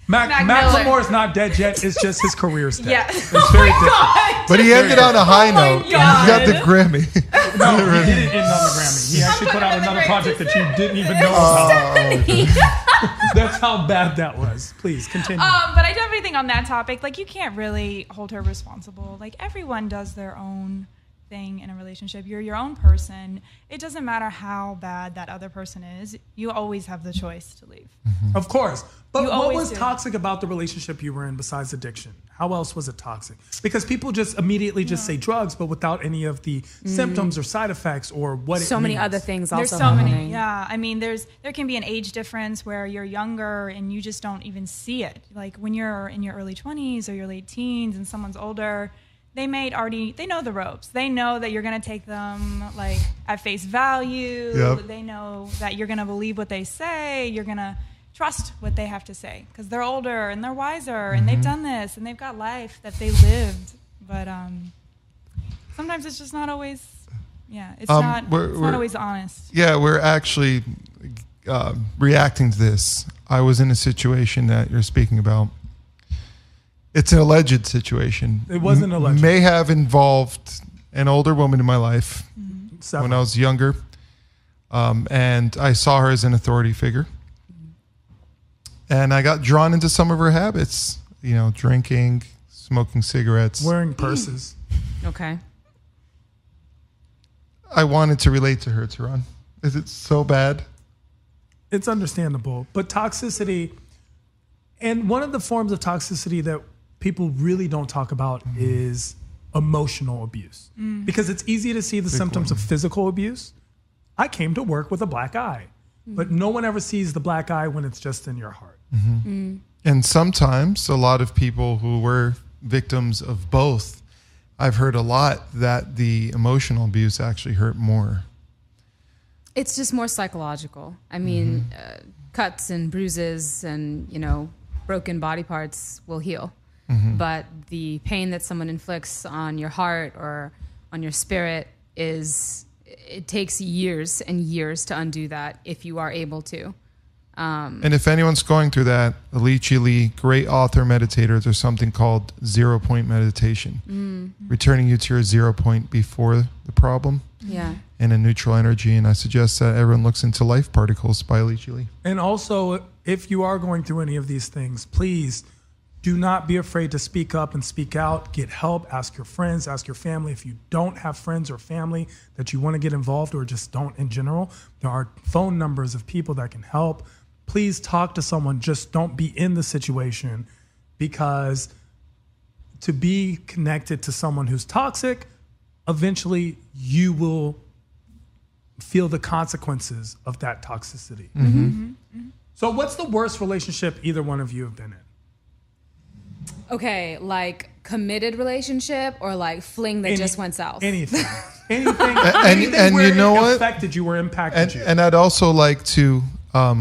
S1: Macklemore is not dead yet. It's just his career's dead.
S4: Yeah.
S1: It's very different.
S3: But he ended on a high note. He got the Grammy.
S1: No, he didn't end on the Grammy. He actually put out another project that you didn't even know about. That's how bad that was. Please continue.
S4: But I definitely think on that topic, you can't really hold her responsible. Everyone does their own thing in a relationship. You're your own person. It doesn't matter how bad that other person is. You always have the choice to leave.
S1: Mm-hmm. Of course. But what was toxic about the relationship you were in besides addiction? How else was it toxic? Because people just immediately just say drugs, but without any of the symptoms or side effects or what it means.
S2: So many other things also.
S4: There's so many. Yeah. I mean, there can be an age difference where you're younger and you just don't even see it. When you're in your early 20s or your late teens and someone's older, they know the ropes. They know that you're going to take them at face value.
S3: Yep.
S4: They know that you're going to believe what they say. You're going to trust what they have to say because they're older and they're wiser and they've done this and they've got life that they lived. But sometimes it's just not always. Yeah, it's not always honest.
S3: Yeah, we're actually reacting to this. I was in a situation that you're speaking about. It's an alleged situation.
S1: It wasn't alleged.
S3: May have involved an older woman in my life when I was younger. And I saw her as an authority figure. And I got drawn into some of her habits, drinking, smoking cigarettes.
S1: Wearing purses.
S2: Okay.
S3: I wanted to relate to her, Tehran. Is it so bad?
S1: It's understandable. But toxicity, and one of the forms of toxicity that people really don't talk about is emotional abuse. Because it's easy to see the symptoms of physical abuse. I came to work with a black eye. But no one ever sees the black eye when it's just in your heart.
S3: And sometimes a lot of people who were victims of both, I've heard a lot that the emotional abuse actually hurt more.
S2: It's just more psychological. I mean, cuts and bruises and, broken body parts will heal. But the pain that someone inflicts on your heart or on your spirit it takes years and years to undo that if you are able to.
S3: And if anyone's going through that, Alicia Lee, great author, meditator, there's something called 0 point meditation, returning you to your 0 point before the problem.
S2: Yeah.
S3: And a neutral energy. And I suggest that everyone looks into Life Particles by Alicia Lee.
S1: And also, if you are going through any of these things, please do not be afraid to speak up and speak out. Get help. Ask your friends. Ask your family. If you don't have friends or family that you want to get involved or just don't in general, there are phone numbers of people that can help. Please talk to someone. Just don't be in the situation, because to be connected to someone who's toxic, eventually you will feel the consequences of that toxicity. So what's the worst relationship either one of you have been in?
S2: Okay, like committed relationship or like fling that just went south?
S1: Anything.
S3: And
S1: where
S3: you know
S1: it
S3: what?
S1: affected you or impacted you.
S3: And I'd also like to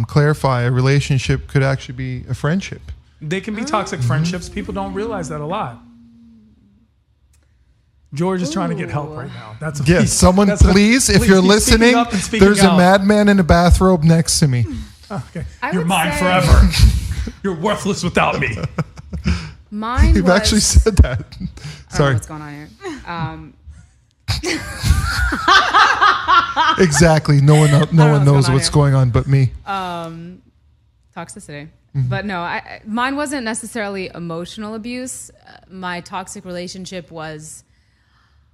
S3: clarify, a relationship could actually be a friendship.
S1: They can be toxic friendships. People don't realize that a lot. George is trying to get help right now.
S3: Someone please, if you're
S1: he's speaking
S3: listening,
S1: up and speaking
S3: there's
S1: out.
S3: a madman in a bathrobe next to me.
S1: Okay.
S2: I
S1: You're
S2: would
S1: mine
S2: say-
S1: forever. You're worthless without me.
S2: Mine
S3: You've
S2: was,
S3: actually said that.
S2: I don't know
S3: Sorry.
S2: what's going on here.
S3: Exactly. No one knows what's going on but me.
S2: Toxicity. But no, mine wasn't necessarily emotional abuse. My toxic relationship was,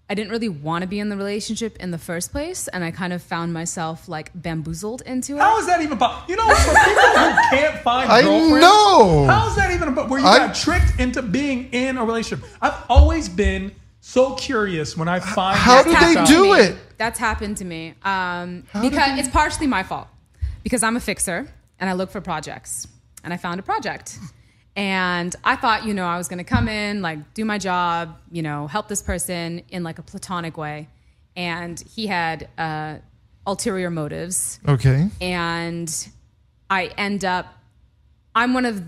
S2: I didn't really want to be in the relationship in the first place, and I kind of found myself like bamboozled into it.
S1: How is that even about? You know, for people who can't find
S3: I
S1: girlfriends,
S3: know.
S1: how is that even about? Where you got tricked into being in a relationship? I've always been so curious when I find.
S3: How
S1: this
S3: did they
S1: out.
S3: do it?
S2: That's happened to me. Because it's partially my fault. Because I'm a fixer and I look for projects. And I found a project. And I thought, I was going to come in, like, do my job, help this person in like a platonic way. And he had ulterior motives.
S3: Okay.
S2: And I end up, I'm one of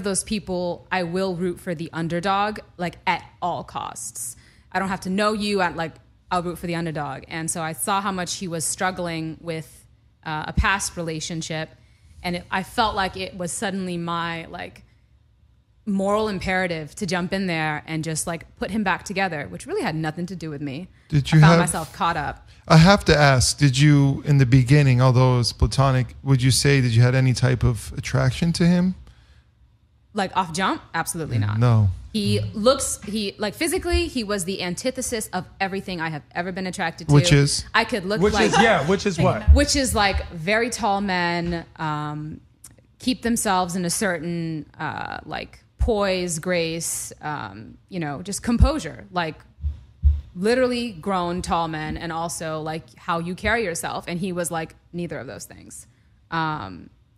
S2: those people, I will root for the underdog, like at all costs. I don't have to know you, I'll root for the underdog. And so I saw how much he was struggling with a past relationship. And I felt like it was suddenly my moral imperative to jump in there and just put him back together, which really had nothing to do with me. I found myself caught up.
S3: I have to ask, did you, in the beginning, although it was platonic, would you say that you had any type of attraction to him?
S2: Like off jump? Absolutely not.
S3: No.
S2: Physically, he was the antithesis of everything I have ever been attracted to.
S3: Which is?
S2: I could look
S1: Which is what?
S2: Which is very tall men, keep themselves in a certain, poise, grace, just composure. Literally grown tall men, and also how you carry yourself. And he was neither of those things.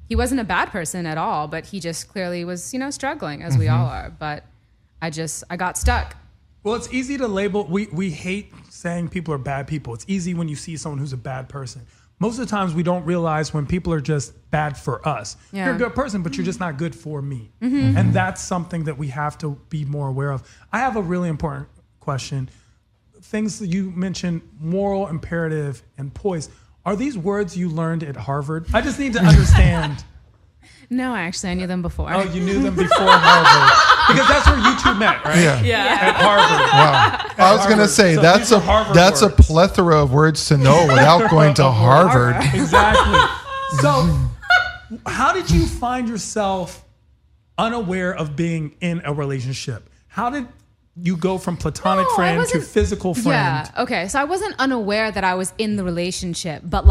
S2: He wasn't a bad person at all, but he just clearly was, struggling, as we all are. But I got stuck.
S1: Well, it's easy to label. We hate saying people are bad people. It's easy when you see someone who's a bad person. Most of the times we don't realize when people are just bad for us.
S2: Yeah.
S1: You're a good person, but you're just not good for me. And that's something that we have to be more aware of. I have a really important question. Things that you mentioned, moral imperative and poise. Are these words you learned at Harvard? I just need to understand.
S2: No, actually, I knew them before.
S1: Oh, you knew them before Harvard. Because that's where you two met, right?
S3: Yeah.
S1: At Harvard.
S3: Wow. I was going to say,
S1: So
S3: that's
S1: these are Harvard
S3: a
S1: words.
S3: plethora of words to know without going to Harvard.
S1: Exactly. So, how did you find yourself unaware of being in a relationship? How did you go from platonic friend to physical friend?
S2: Yeah. Okay. So I wasn't unaware that I was in the relationship, but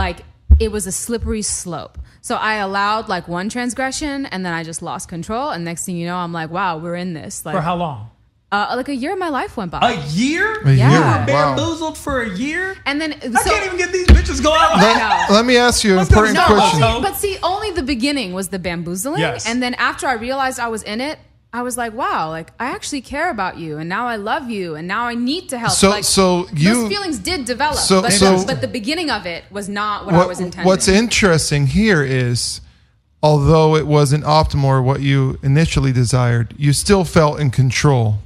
S2: it was a slippery slope. So I allowed one transgression, and then I just lost control. And next thing you know, I'm like, wow, we're in this.
S1: For how long?
S2: A year of my life went by.
S1: A year?
S3: A
S2: Yeah.
S3: year.
S1: You were
S3: Wow.
S1: bamboozled for a year?
S2: And then
S1: I can't even get these bitches going out.
S3: Let me ask you an
S1: Let's go
S3: important
S1: to
S3: question.
S1: Starbucks.
S2: But see, only the beginning was the bamboozling.
S1: Yes.
S2: And then after I realized I was in it, I was like, wow, I actually care about you, and now I love you, and now I need to help.
S3: So
S2: those feelings did develop, but the beginning of it was not what I was intending.
S3: What's interesting here is, although it wasn't optimal or what you initially desired, you still felt in control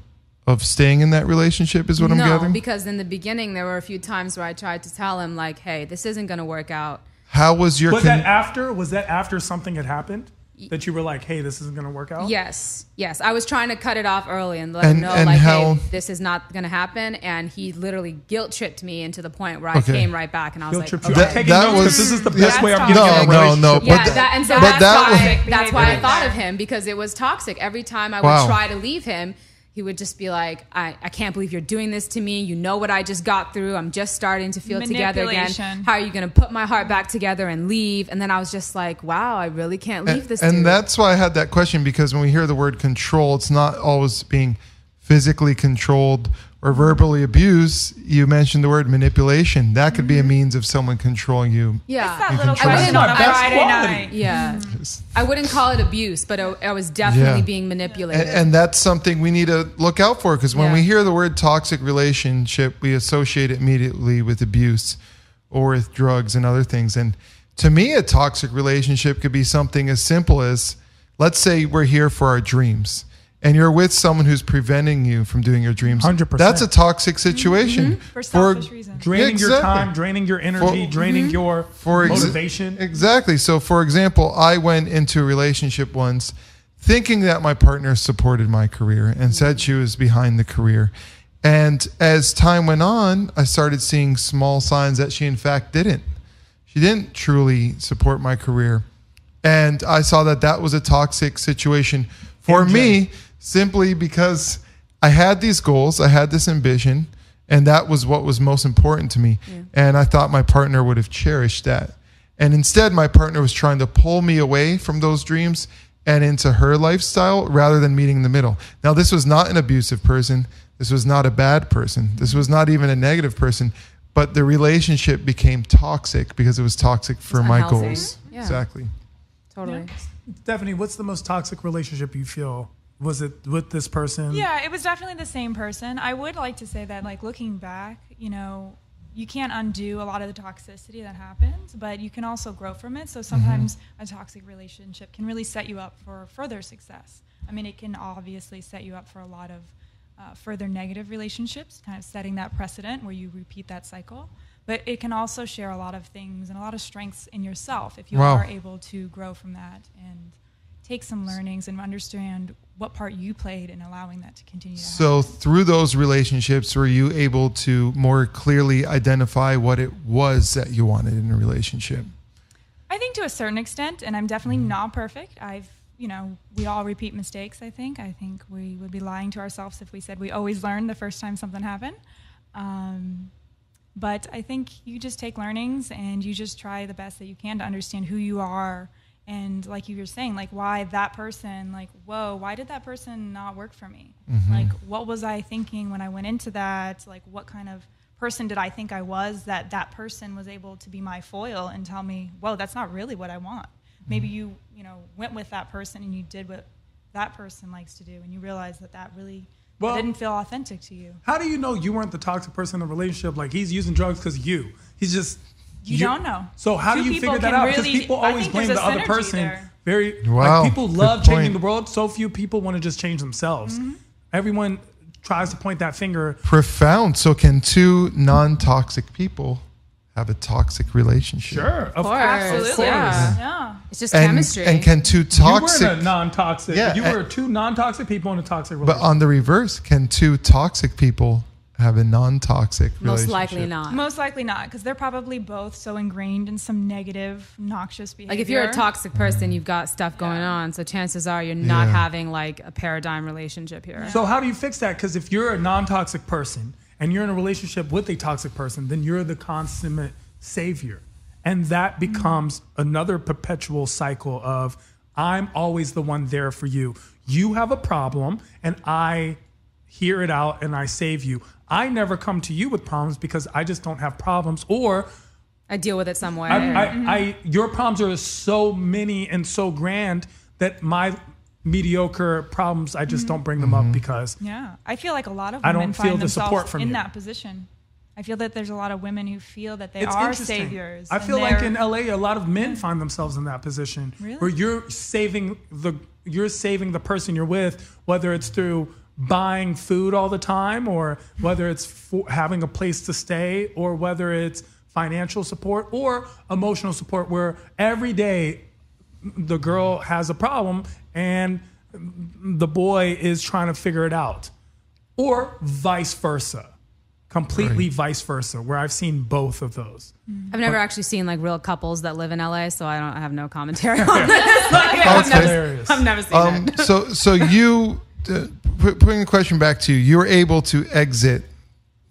S3: of staying in that relationship, is what I'm gathering?
S2: No, because in the beginning, there were a few times where I tried to tell him, hey, this isn't going to work out.
S3: How was your...
S1: Was that after something had happened? that you were like, hey, this isn't going to work out?
S2: Yes. I was trying to cut it off early and let him know, hey, this is not going to happen. And he literally guilt tripped me into the point where I came right back and I was like, okay.
S1: This is the best way I'm getting in a relationship.
S3: No.
S2: That's why I thought of him, because it was toxic. Every time I would try to leave him, he would just be like, I can't believe you're doing this to me. You know what I just got through. I'm just starting to feel together again. How are you going to put my heart back together and leave? And then I was just like, wow, I really can't leave this dude.
S3: And that's why I had that question, because when we hear the word control, it's not always being physically controlled or verbally abused. You mentioned the word manipulation. That could be a means of someone controlling you.
S2: Yeah.
S4: It's that little question on a Friday night.
S2: Yeah. I wouldn't call it abuse, but I was definitely being manipulated.
S3: And that's something we need to look out for, because when we hear the word toxic relationship, we associate it immediately with abuse or with drugs and other things. And to me, a toxic relationship could be something as simple as, let's say we're here for our dreams, and you're with someone who's preventing you from doing your dreams.
S1: 100%.
S3: That's a toxic situation.
S4: For selfish reasons.
S1: Draining your time, draining your energy, draining your motivation.
S3: Exactly. So, for example, I went into a relationship once thinking that my partner supported my career and said she was behind the career. And as time went on, I started seeing small signs that she, in fact, didn't. She didn't truly support my career. And I saw that that was a toxic situation for me, simply because I had these goals, I had this ambition, and that was what was most important to me. Yeah. And I thought my partner would have cherished that. And instead, my partner was trying to pull me away from those dreams and into her lifestyle rather than meeting in the middle. Now, this was not an abusive person. This was not a bad person. This was not even a negative person. But the relationship became toxic because it was toxic for my goals.
S2: Yeah.
S3: Exactly.
S2: Totally.
S1: Yeah. Stephanie, what's the most toxic relationship you feel? Was it with this person?
S4: Yeah, it was definitely the same person. I would like to say that, like, looking back, you can't undo a lot of the toxicity that happens, but you can also grow from it. So sometimes a toxic relationship can really set you up for further success. I mean, it can obviously set you up for a lot of further negative relationships, kind of setting that precedent where you repeat that cycle. But it can also share a lot of things and a lot of strengths in yourself if you are able to grow from that and take some learnings and understand what part you played in allowing that to continue to happen.
S3: So through those relationships, were you able to more clearly identify what it was that you wanted in a relationship?
S4: I think to a certain extent, and I'm definitely not perfect. We all repeat mistakes, I think. I think we would be lying to ourselves if we said we always learn the first time something happened. But I think you just take learnings and you just try the best that you can to understand who you are. And like you were saying, like, why that person, like, whoa, why did that person not work for me? Like, what was I thinking when I went into that? Like, what kind of person did I think I was that person was able to be my foil and tell me, whoa, that's not really what I want. Maybe you went with that person and you did what that person likes to do, and you realized that really didn't feel authentic to you.
S1: How do you know you weren't the toxic person in the relationship? Like, he's using drugs because he's just...
S4: You don't know.
S1: So how do you figure that out? Because people always blame the other person.
S3: Wow,
S1: people love changing the world. So few people want to just change themselves. Everyone tries to point that finger.
S3: Profound. So can two non-toxic people have a toxic relationship?
S1: Sure, of course.
S4: Absolutely. Yeah.
S2: It's just chemistry.
S3: And can two toxic...
S1: You were in a non-toxic. You were two non-toxic people in a toxic relationship.
S3: But on the reverse, can two toxic people have a non-toxic relationship?
S2: Most likely not.
S4: Most likely not, because they're probably both so ingrained in some negative, noxious behavior.
S2: Like, if you're a toxic person, you've got stuff going on, so chances are you're not having like a paradigm relationship here.
S1: So how do you fix that? Because if you're a non-toxic person and you're in a relationship with a toxic person, then you're the consummate savior. And that becomes another perpetual cycle of, I'm always the one there for you. You have a problem and I hear it out and I save you. I never come to you with problems because I just don't have problems, or
S2: I deal with it some way.
S1: Your problems are so many and so grand that my mediocre problems, I just don't bring them up because
S4: I feel like a lot of women
S1: I don't feel
S4: find
S1: the support
S4: themselves
S1: from
S4: in
S1: you.
S4: that position. I feel that there's a lot of women who feel that they are saviors.
S1: I feel like in LA, a lot of men find themselves in that position where you're saving the person you're with, whether it's through buying food all the time, or whether it's having a place to stay, or whether it's financial support or emotional support, where every day the girl has a problem and the boy is trying to figure it out, or vice versa. Completely vice versa, where I've seen both of those.
S2: I've never actually seen like real couples that live in LA, so I have no commentary on this. I've never seen it.
S3: So you, putting the question back to you, you were able to exit.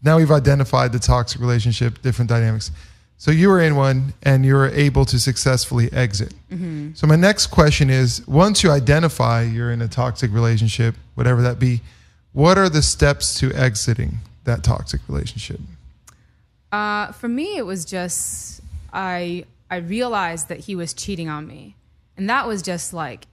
S3: Now we've identified the toxic relationship, different dynamics. So you were in one and you were able to successfully exit. Mm-hmm. So my next question is, once you identify you're in a toxic relationship, whatever that be, what are the steps to exiting that toxic relationship?
S2: For me, it was just I realized that he was cheating on me, and that was just like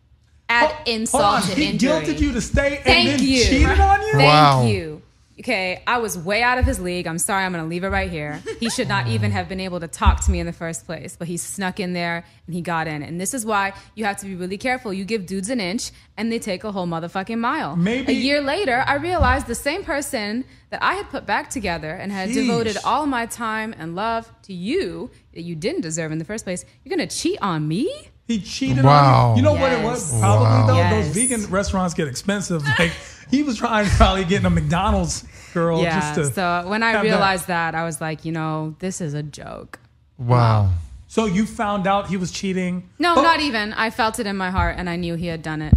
S2: add insult to injury.
S1: He guilted you to stay and then cheated on you?
S2: Thank you. Okay, I was way out of his league. I'm sorry, I'm going to leave it right here. He should not even have been able to talk to me in the first place, but he snuck in there and he got in. And this is why you have to be really careful. You give dudes an inch and they take a whole motherfucking mile.
S1: Maybe
S2: a year later, I realized the same person that I had put back together and had devoted all of my time and love to you that you didn't deserve in the first place, you're going to cheat on me?
S1: He cheated on you. You know what it was? Probably though,
S2: Yes.
S1: those vegan restaurants get expensive. Like he was trying to probably get a McDonald's girl just to.
S2: So when I realized that, I was like, this is a joke.
S3: Wow.
S1: So you found out he was cheating?
S2: No, not even. I felt it in my heart and I knew he had done it.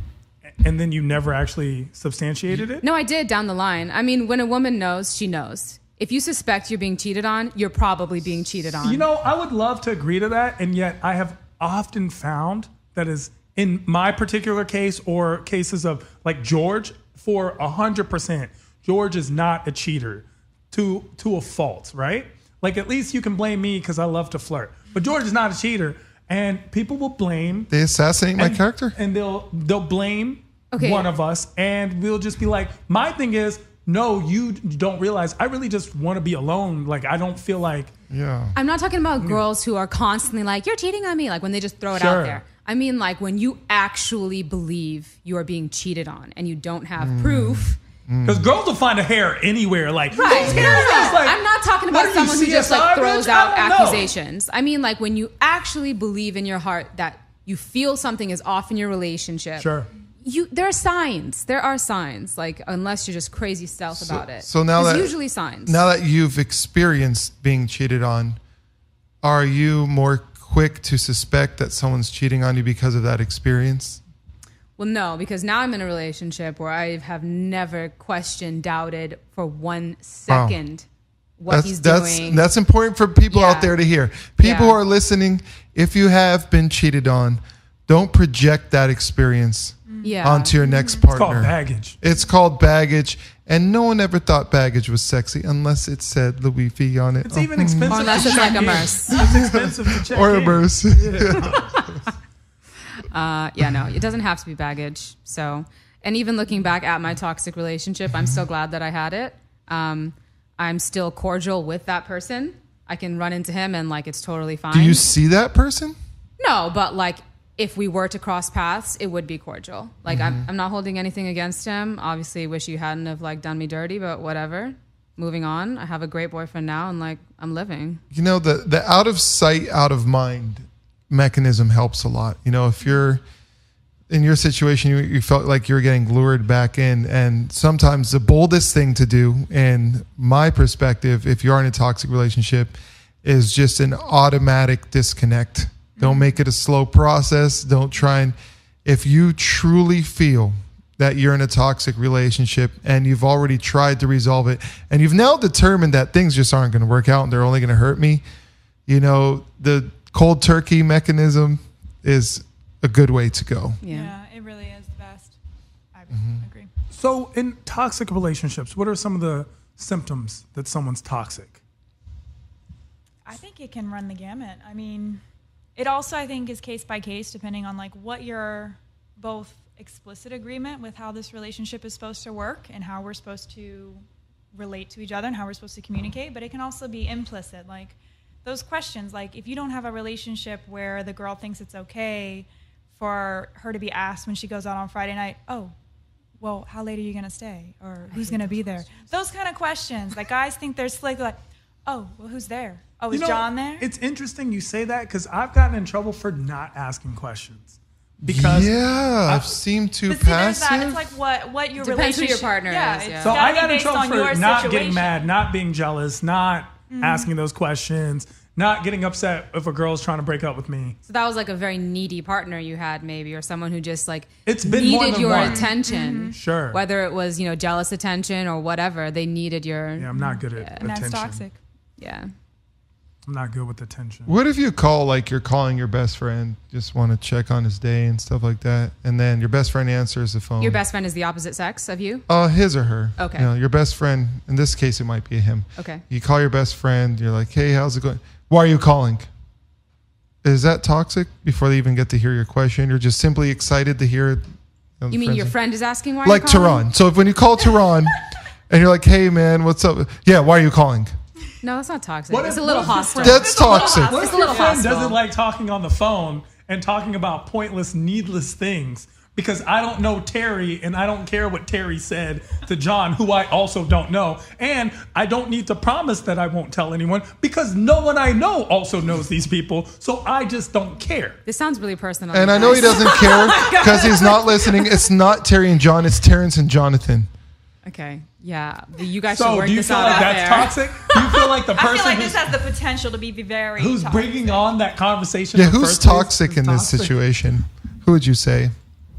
S1: And then you never actually substantiated it?
S2: No, I did down the line. I mean, when a woman knows, she knows. If you suspect you're being cheated on, you're probably being cheated on.
S1: I would love to agree to that. And yet I have often found that is in my particular case or cases of like George, for 100%, George is not a cheater to a fault, right? Like at least you can blame me because I love to flirt. But George is not a cheater. And people will blame.
S3: They assassinate my character?
S1: And they'll blame one of us. And we'll just be like, my thing is, no, you don't realize I really just want to be alone. Like, I don't feel like.
S3: Yeah.
S2: I'm not talking about girls who are constantly like, you're cheating on me. Like when they just throw it out there. I mean, like when you actually believe you are being cheated on and you don't have proof.
S1: Because girls will find a hair anywhere. Like,
S2: right.
S1: whose hair is this? Like,
S2: I'm not talking about someone who just like throws
S1: bitch?
S2: out
S1: I don't know.
S2: accusations. I mean, like when you actually believe in your heart that you feel something is off in your relationship.
S1: Sure.
S2: There are signs. There are signs. Like unless you're just crazy stealth about it.
S3: So now
S2: there's
S3: that
S2: usually signs.
S3: Now that you've experienced being cheated on, are you more quick to suspect that someone's cheating on you because of that experience?
S2: Well, no, because now I'm in a relationship where I have never questioned, doubted for 1 second what he's doing.
S3: That's important for people out there to hear. People who are listening, if you have been cheated on, don't project that experience onto your next partner.
S1: It's called baggage.
S3: It's called baggage. And no one ever thought baggage was sexy unless it said Louis V on it.
S1: It's even expensive.
S2: Unless it's like a merce.
S1: It's expensive to check
S3: or a merce.
S2: No, it doesn't have to be baggage. So, and even looking back at my toxic relationship, I'm so glad that I had it. I'm still cordial with that person. I can run into him and like it's totally fine.
S3: Do you see that person?
S2: No, but like if we were to cross paths, it would be cordial. Like I'm not holding anything against him. Obviously, wish you hadn't have like done me dirty, but whatever. Moving on. I have a great boyfriend now, and like I'm living.
S3: You know, the out of sight, out of mind mechanism helps a lot. You know, if you're in your situation, you felt like you were getting lured back in, and sometimes the boldest thing to do, in my perspective, if you are in a toxic relationship, is just an automatic disconnect. Don't make it a slow process. Don't try and, if you truly feel that you're in a toxic relationship and you've already tried to resolve it and you've now determined that things just aren't going to work out and they're only going to hurt me, you know, the cold turkey mechanism is a good way to go.
S4: Yeah, it really is the best. I agree.
S1: So in toxic relationships, what are some of the symptoms that someone's toxic?
S4: I think it can run the gamut. I mean, it also, I think, is case by case, depending on like what your both explicit agreement with how this relationship is supposed to work and how we're supposed to relate to each other and how we're supposed to communicate. But it can also be implicit, like those questions. Like if you don't have a relationship where the girl thinks it's okay for her to be asked when she goes out on Friday night, oh, well, how late are you going to stay? Or who's going to be there? Those kind of questions. Like guys think they're slick, like, oh, well, who's there? Oh, is John there?
S1: It's interesting you say that because I've gotten in trouble for not asking questions. because
S3: I've seemed too
S4: But see, there's
S3: passive.
S4: that. It's like what your
S2: Depends who
S4: relationship.
S2: your partner is, yeah.
S4: It's
S1: so I
S4: gotta be
S1: got in
S4: based
S1: trouble
S4: on your
S1: for not getting
S4: situation.
S1: mad, not being jealous, not asking those questions, not getting upset if a girl's trying to break up with me.
S2: So that was like a very needy partner you had, maybe, or someone who just like
S1: It's been more
S2: needed
S1: than
S2: your
S1: one.
S2: attention.
S1: Sure.
S2: Whether it was, jealous attention or whatever, they needed your.
S1: Yeah, I'm not good at
S4: And
S1: attention.
S4: that's toxic.
S2: Yeah.
S1: I'm not good with attention.
S3: What if you call, like you're calling your best friend, just want to check on his day and stuff like that, and then your best friend answers the phone?
S2: Your best friend is the opposite sex of you?
S3: His or her.
S2: Okay.
S3: Your best friend, in this case, it might be a him.
S2: Okay.
S3: You call your best friend, you're like, hey, how's it going? Why are you calling? Is that toxic before they even get to hear your question? You're just simply excited to hear.
S2: You mean your friend is asking why
S3: Like
S2: you're calling?
S3: Tehran. So if when you call Tehran and you're like, hey, man, what's up? Yeah, why are you calling?
S2: No, that's not toxic.
S1: What
S2: It's
S1: if-
S2: a little
S1: what if your
S2: hostile.
S1: friend-
S3: That's toxic.
S1: What
S2: It's
S1: if
S2: a
S1: your
S2: little
S1: friend
S2: hostile.
S1: doesn't like talking on the phone and talking about pointless, needless things? Because I don't know Terry and I don't care what Terry said to John, who I also don't know. And I don't need to promise that I won't tell anyone because no one I know also knows these people. So I just don't care.
S2: This sounds really personal.
S3: And
S2: you
S3: I know he
S2: guys.
S3: doesn't care because he's not listening. It's not Terry and John, it's Terrence and Jonathan.
S2: Okay. Yeah. You guys should
S1: So
S2: work
S1: do you
S2: this
S1: feel
S2: out
S1: like
S2: out
S1: that's
S2: there.
S1: toxic? Do you feel like the
S4: I feel
S1: person
S4: like this has the potential to be very
S1: who's
S4: toxic.
S1: bringing on that conversation?
S3: Yeah,
S1: in the
S3: who's
S1: first place
S3: toxic
S1: is
S3: in this
S1: toxic?
S3: situation? Who would you say?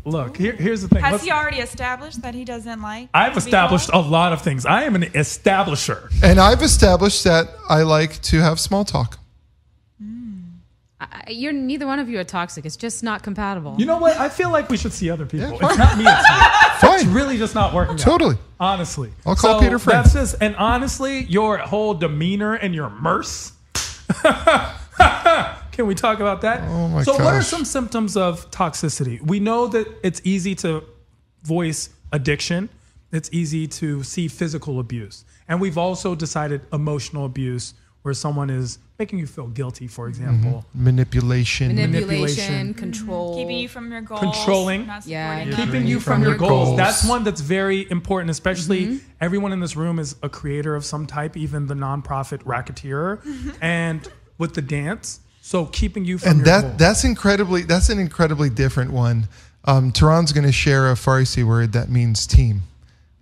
S1: Look, here's the thing.
S4: Has
S1: Let's-
S4: he already established that he doesn't like?
S1: I've
S4: to be
S1: established
S4: called?
S1: a lot of things. I am an establisher.
S3: And I've established that I like to have small talk.
S2: You're neither one of you are toxic. It's just not compatible.
S1: You know what? I feel like we should see other people.
S3: Yeah,
S1: It's not me. It's you. It's
S3: Fine.
S1: really just not working out.
S3: Totally.
S1: Honestly.
S3: I'll call
S1: So
S3: Peter Frank.
S1: That's just, and honestly, your whole demeanor and your mirth. Can we talk about that?
S3: Oh my
S1: So what are
S3: gosh.
S1: some symptoms of toxicity? We know that it's easy to voice addiction. It's easy to see physical abuse. And we've also decided emotional abuse, where someone is making you feel guilty, for example.
S3: Manipulation.
S2: Manipulation, control.
S4: Keeping you from your goals.
S1: Controlling.
S4: Not
S2: Yeah,
S4: supporting
S2: yeah.
S4: them.
S1: Keeping you from your goals. That's one that's very important, especially everyone in this room is a creator of some type, even the nonprofit racketeer, and with the dance. So keeping you from
S3: And
S1: your goals.
S3: that's an incredibly different one. Tehran's going to share a Farsi word that means team.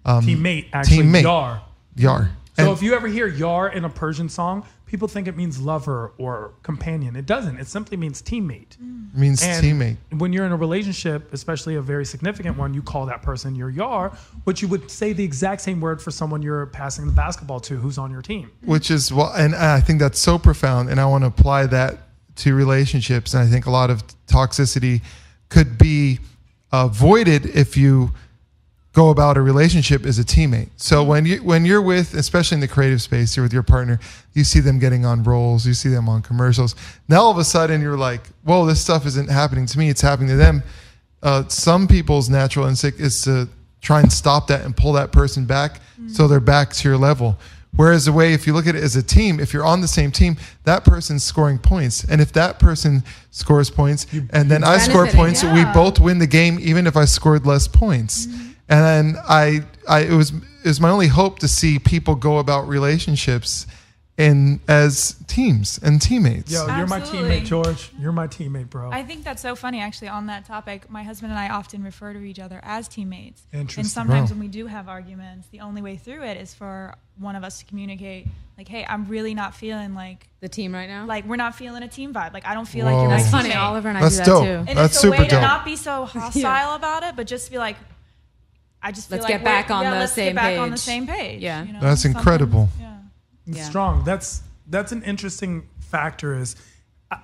S1: Teammate, actually,
S3: teammate.
S1: yar.
S3: Yar.
S1: So
S3: And
S1: if you ever hear yar in a Persian song, people think it means lover or companion. It doesn't. It simply means teammate.
S3: means
S1: And
S3: teammate.
S1: when you're in a relationship, especially a very significant one, you call that person your yar, but you would say the exact same word for someone you're passing the basketball to who's on your team.
S3: Which is, well, and I think that's so profound. And I want to apply that to relationships. And I think a lot of toxicity could be avoided if you go about a relationship as a teammate. So when you're with, especially in the creative space, you're with your partner, you see them getting on roles, you see them on commercials. Now all of a sudden you're like, whoa, this stuff isn't happening to me, it's happening to them. Some people's natural instinct is to try and stop that and pull that person back so they're back to your level. Whereas the way, if you look at it as a team, if you're on the same team, that person's scoring points. And if that person scores points and then I score
S2: benefiting.
S3: points, we both win the game, even if I scored less points. And then it was my only hope to see people go about relationships as teams and teammates.
S1: Yo, you're my
S4: Absolutely.
S1: teammate, George. You're my teammate, bro.
S4: I think that's so funny, actually, on that topic. My husband and I often refer to each other as teammates.
S1: Interesting.
S4: And sometimes
S3: Wow.
S4: when we do have arguments, the only way through it is for one of us to communicate, like, hey, I'm really not feeling like
S2: The team right now?
S4: we're not feeling a team vibe. Like, I don't feel like
S3: Whoa.
S4: you're my
S2: That's funny.
S4: teammate.
S2: Oliver and I
S3: That's
S2: do that
S3: dope.
S2: too.
S4: And
S3: That's
S4: it's a way
S3: super
S4: to
S3: dope.
S4: not be so hostile about it, but just to be like, I just feel
S2: Let's
S4: like
S2: get back on the
S4: let's
S2: same
S4: get back on the
S2: page.
S4: same page.
S2: Yeah.
S4: you know?
S3: That's
S4: Sometimes-
S3: incredible.
S4: Yeah.
S1: It's
S2: Yeah.
S1: strong. That's an interesting factor. Is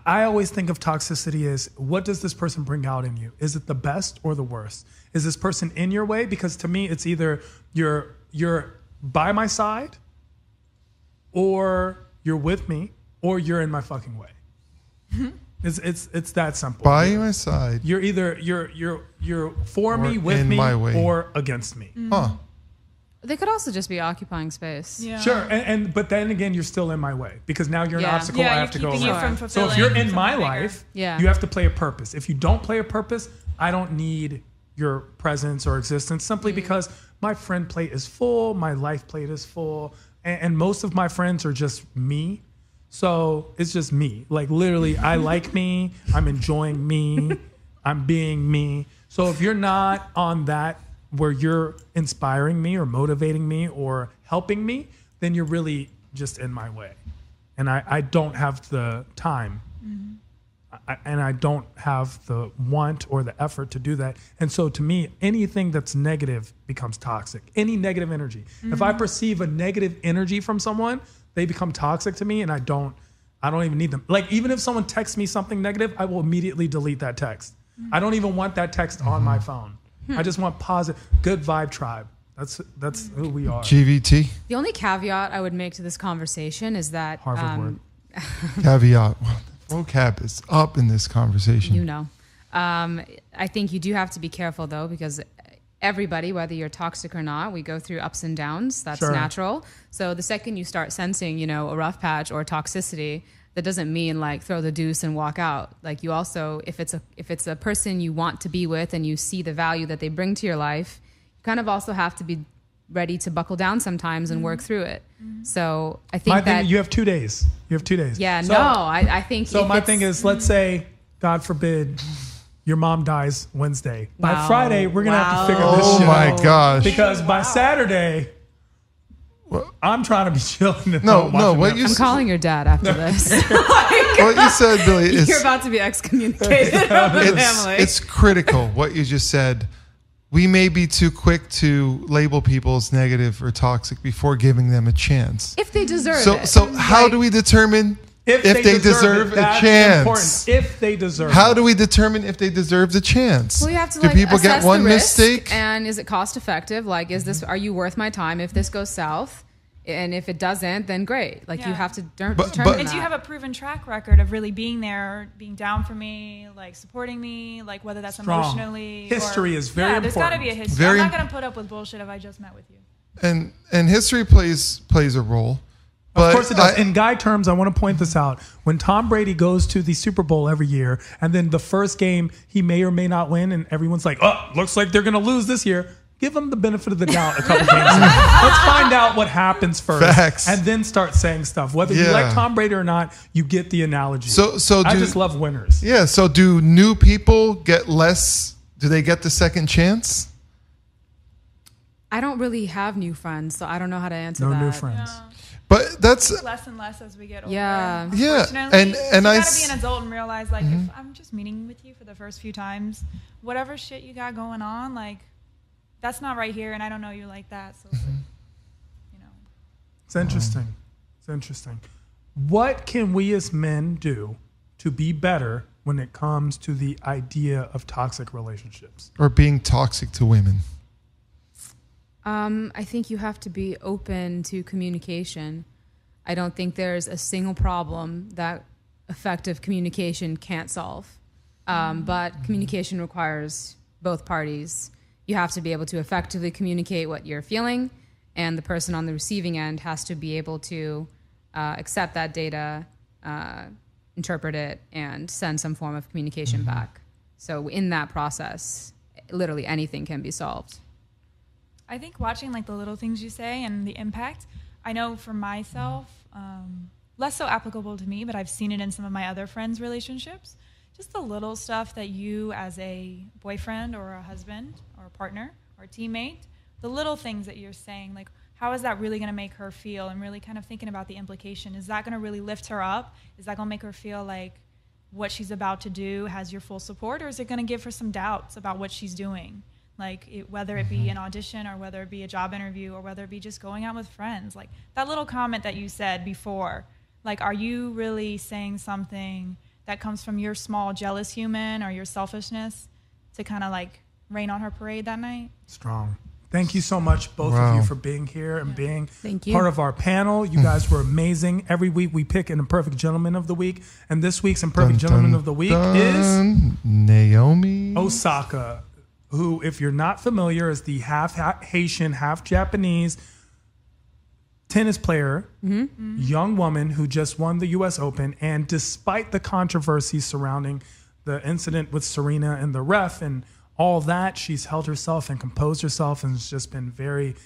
S1: I always think of toxicity as, what does this person bring out in you? Is it the best or the worst? Is this person in your way? Because to me, it's either you're by my side, or you're with me, or you're in my fucking way. It's that simple.
S3: By my side.
S1: You're either you're for
S3: Or
S1: me, with
S3: in
S1: me,
S3: my way.
S1: or against me.
S3: Huh.
S2: They could also just be occupying space.
S4: Yeah.
S1: Sure, but then again, you're still in my way because now you're an
S2: Yeah.
S1: obstacle
S4: Yeah,
S1: I
S4: you're
S1: have to go
S4: keeping you
S1: around.
S4: from
S1: So if you're in
S4: fulfilling
S1: my
S4: something bigger.
S1: life,
S2: Yeah.
S1: you have to play a purpose. If you don't play a purpose, I don't need your presence or existence simply because my friend plate is full, my life plate is full, and most of my friends are just me. So it's just me. Like literally, I like me. I'm enjoying me. I'm being me. So if you're not on that where you're inspiring me or motivating me or helping me, then you're really just in my way. And I don't have the time. And I don't have the want or the effort to do that. And so to me, anything that's negative becomes toxic. Any negative energy. If I perceive a negative energy from someone, they become toxic to me, and I don't even need them. Like, even if someone texts me something negative, I will immediately delete that text. I don't even want that text on my phone. I just want positive, good vibe tribe. That's who we are.
S3: GVT.
S2: The only caveat I would make to this conversation is that
S1: Harvard word.
S3: Caveat. Vocab is up in this conversation.
S2: You know. I think you do have to be careful, though, because everybody, whether you're toxic or not, we go through ups and downs. That's natural. So the second you start sensing, a rough patch or toxicity, that doesn't mean like throw the deuce and walk out. Like, you also, if it's a person you want to be with and you see the value that they bring to your life, you kind of also have to be ready to buckle down sometimes and work through it. So I think
S1: you have 2 days. Yeah,
S2: so, I think
S1: so. My thing is, let's say, God forbid, your mom dies Wednesday. By Friday, we're gonna have to figure this shit out.
S3: Oh my gosh!
S1: Because by Saturday, I'm trying to be chilling.
S2: I'm calling your dad after this.
S3: What you said, Billy, is
S2: you're about to be excommunicated from the family.
S3: It's critical what you just said. We may be too quick to label people as negative or toxic before giving them a chance.
S2: If they deserve it.
S3: So how do we determine if they deserve a chance?
S1: If they deserve it.
S3: How do we determine if they deserve the chance?
S2: Well, you have to
S3: do people
S2: assess
S3: get one
S2: the risk,
S3: mistake?
S2: and is it cost effective? Like, are you worth my time if this goes south? And if it doesn't, then great. Like, you have to determine that.
S4: And do you have a proven track record of really being there, being down for me, like supporting me, like whether that's emotionally.
S1: History is very important.
S4: There's got to be a history. I'm not going to put up with bullshit if I just met with you.
S3: And history plays a role. But
S1: of course it does. In guy terms, I want to point this out. When Tom Brady goes to the Super Bowl every year, and then the first game he may or may not win, and everyone's like, oh, looks like they're going to lose this year. Give them the benefit of the doubt a couple games in. Let's find out what happens first.
S3: Facts.
S1: And then start saying stuff. Whether you like Tom Brady or not, you get the analogy. I just love winners.
S3: Yeah, so do new people get less? Do they get the second chance?
S2: I don't really have new friends, so I don't know how to answer that.
S1: No new friends.
S4: No.
S3: But that's
S4: less and less as we get older.
S2: Yeah.
S3: And
S4: you gotta be an adult and realize, like, if I'm just meeting with you for the first few times, whatever shit you got going on, like, that's not right here, and I don't know you like that. So,
S1: It's interesting. It's interesting. What can we as men do to be better when it comes to the idea of toxic relationships?
S3: Or being toxic to women?
S2: I think you have to be open to communication. I don't think there's a single problem that effective communication can't solve. But communication requires both parties. You have to be able to effectively communicate what you're feeling, and the person on the receiving end has to be able to accept that data, interpret it, and send some form of communication back. So in that process, literally anything can be solved.
S4: I think watching like the little things you say and the impact, I know for myself, less so applicable to me, but I've seen it in some of my other friends' relationships. Just the little stuff that you as a boyfriend or a husband or a partner or a teammate, the little things that you're saying, like, how is that really going to make her feel? And really kind of thinking about the implication. Is that going to really lift her up? Is that going to make her feel like what she's about to do has your full support? Or is it going to give her some doubts about what she's doing? Like, whether it be an audition or whether it be a job interview or whether it be just going out with friends. Like, that little comment that you said before, like, are you really saying something that comes from your small jealous human or your selfishness to kind of like rain on her parade that night?
S1: Strong. Thank you so much, both of you, for being here and being part of our panel. You guys were amazing. Every week we pick an Imperfect Gentleman of the Week, and this week's Imperfect Gentleman of the Week is
S3: Naomi
S1: Osaka, who, if you're not familiar, is the half Haitian, half Japanese tennis player, young woman who just won the U.S. Open. And despite the controversy surrounding the incident with Serena and the ref and all that, she's held herself and composed herself and has just been very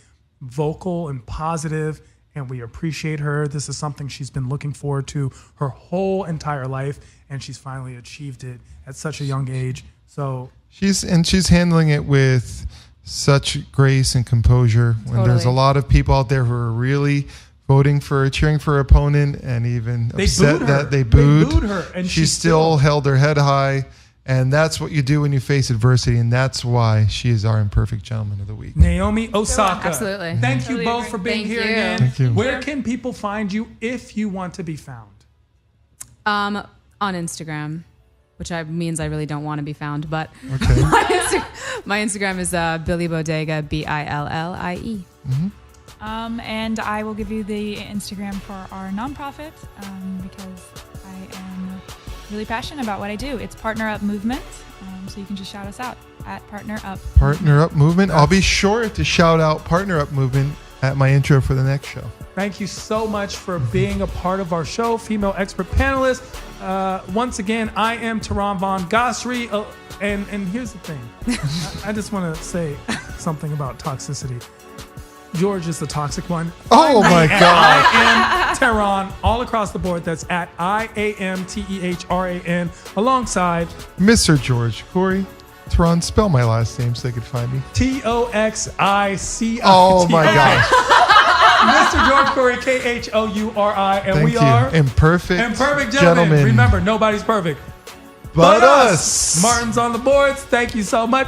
S1: vocal and positive, and we appreciate her. This is something she's been looking forward to her whole entire life, and she's finally achieved it at such a young age. So
S3: she's handling it with such grace and composure. When there's a lot of people out there who are really cheering for her opponent, and even upset that they booed
S1: her, and
S3: she still held her head high. And that's what you do when you face adversity, and that's why she is our Imperfect Gentleman of the Week.
S1: Naomi Osaka.
S2: Absolutely.
S1: Thank you both for being here again.
S3: Thank you.
S1: Where can people find you if you want to be found?
S2: On Instagram, which means I really don't want to be found, but
S3: Okay.
S2: my Instagram is Billie Bodega, BILLIE.
S4: And I will give you the Instagram for our nonprofit because I am really passionate about what I do. It's Partner Up Movement, so you can just shout us out at Partner Up.
S3: Partner Up Movement. I'll be sure to shout out Partner Up Movement at my intro for the next show.
S1: Thank you so much for being a part of our show, female expert panelist. Once again, I am Tehran Von Gosri, and here's the thing. I just want to say something about toxicity. George is the toxic one.
S3: Oh my God.
S1: I am Tehran all across the board. That's at IAMTEHRAN alongside
S3: Mr. George Corey. Tehran, spell my last name so they could find me.
S1: TOXICI.
S3: Oh my gosh.
S1: Mr. George Corey, KHOURI. And
S3: Thank
S1: we are
S3: Imperfect
S1: Gentlemen. Remember, nobody's perfect.
S3: but us.
S1: Martin's on the boards. Thank you so much.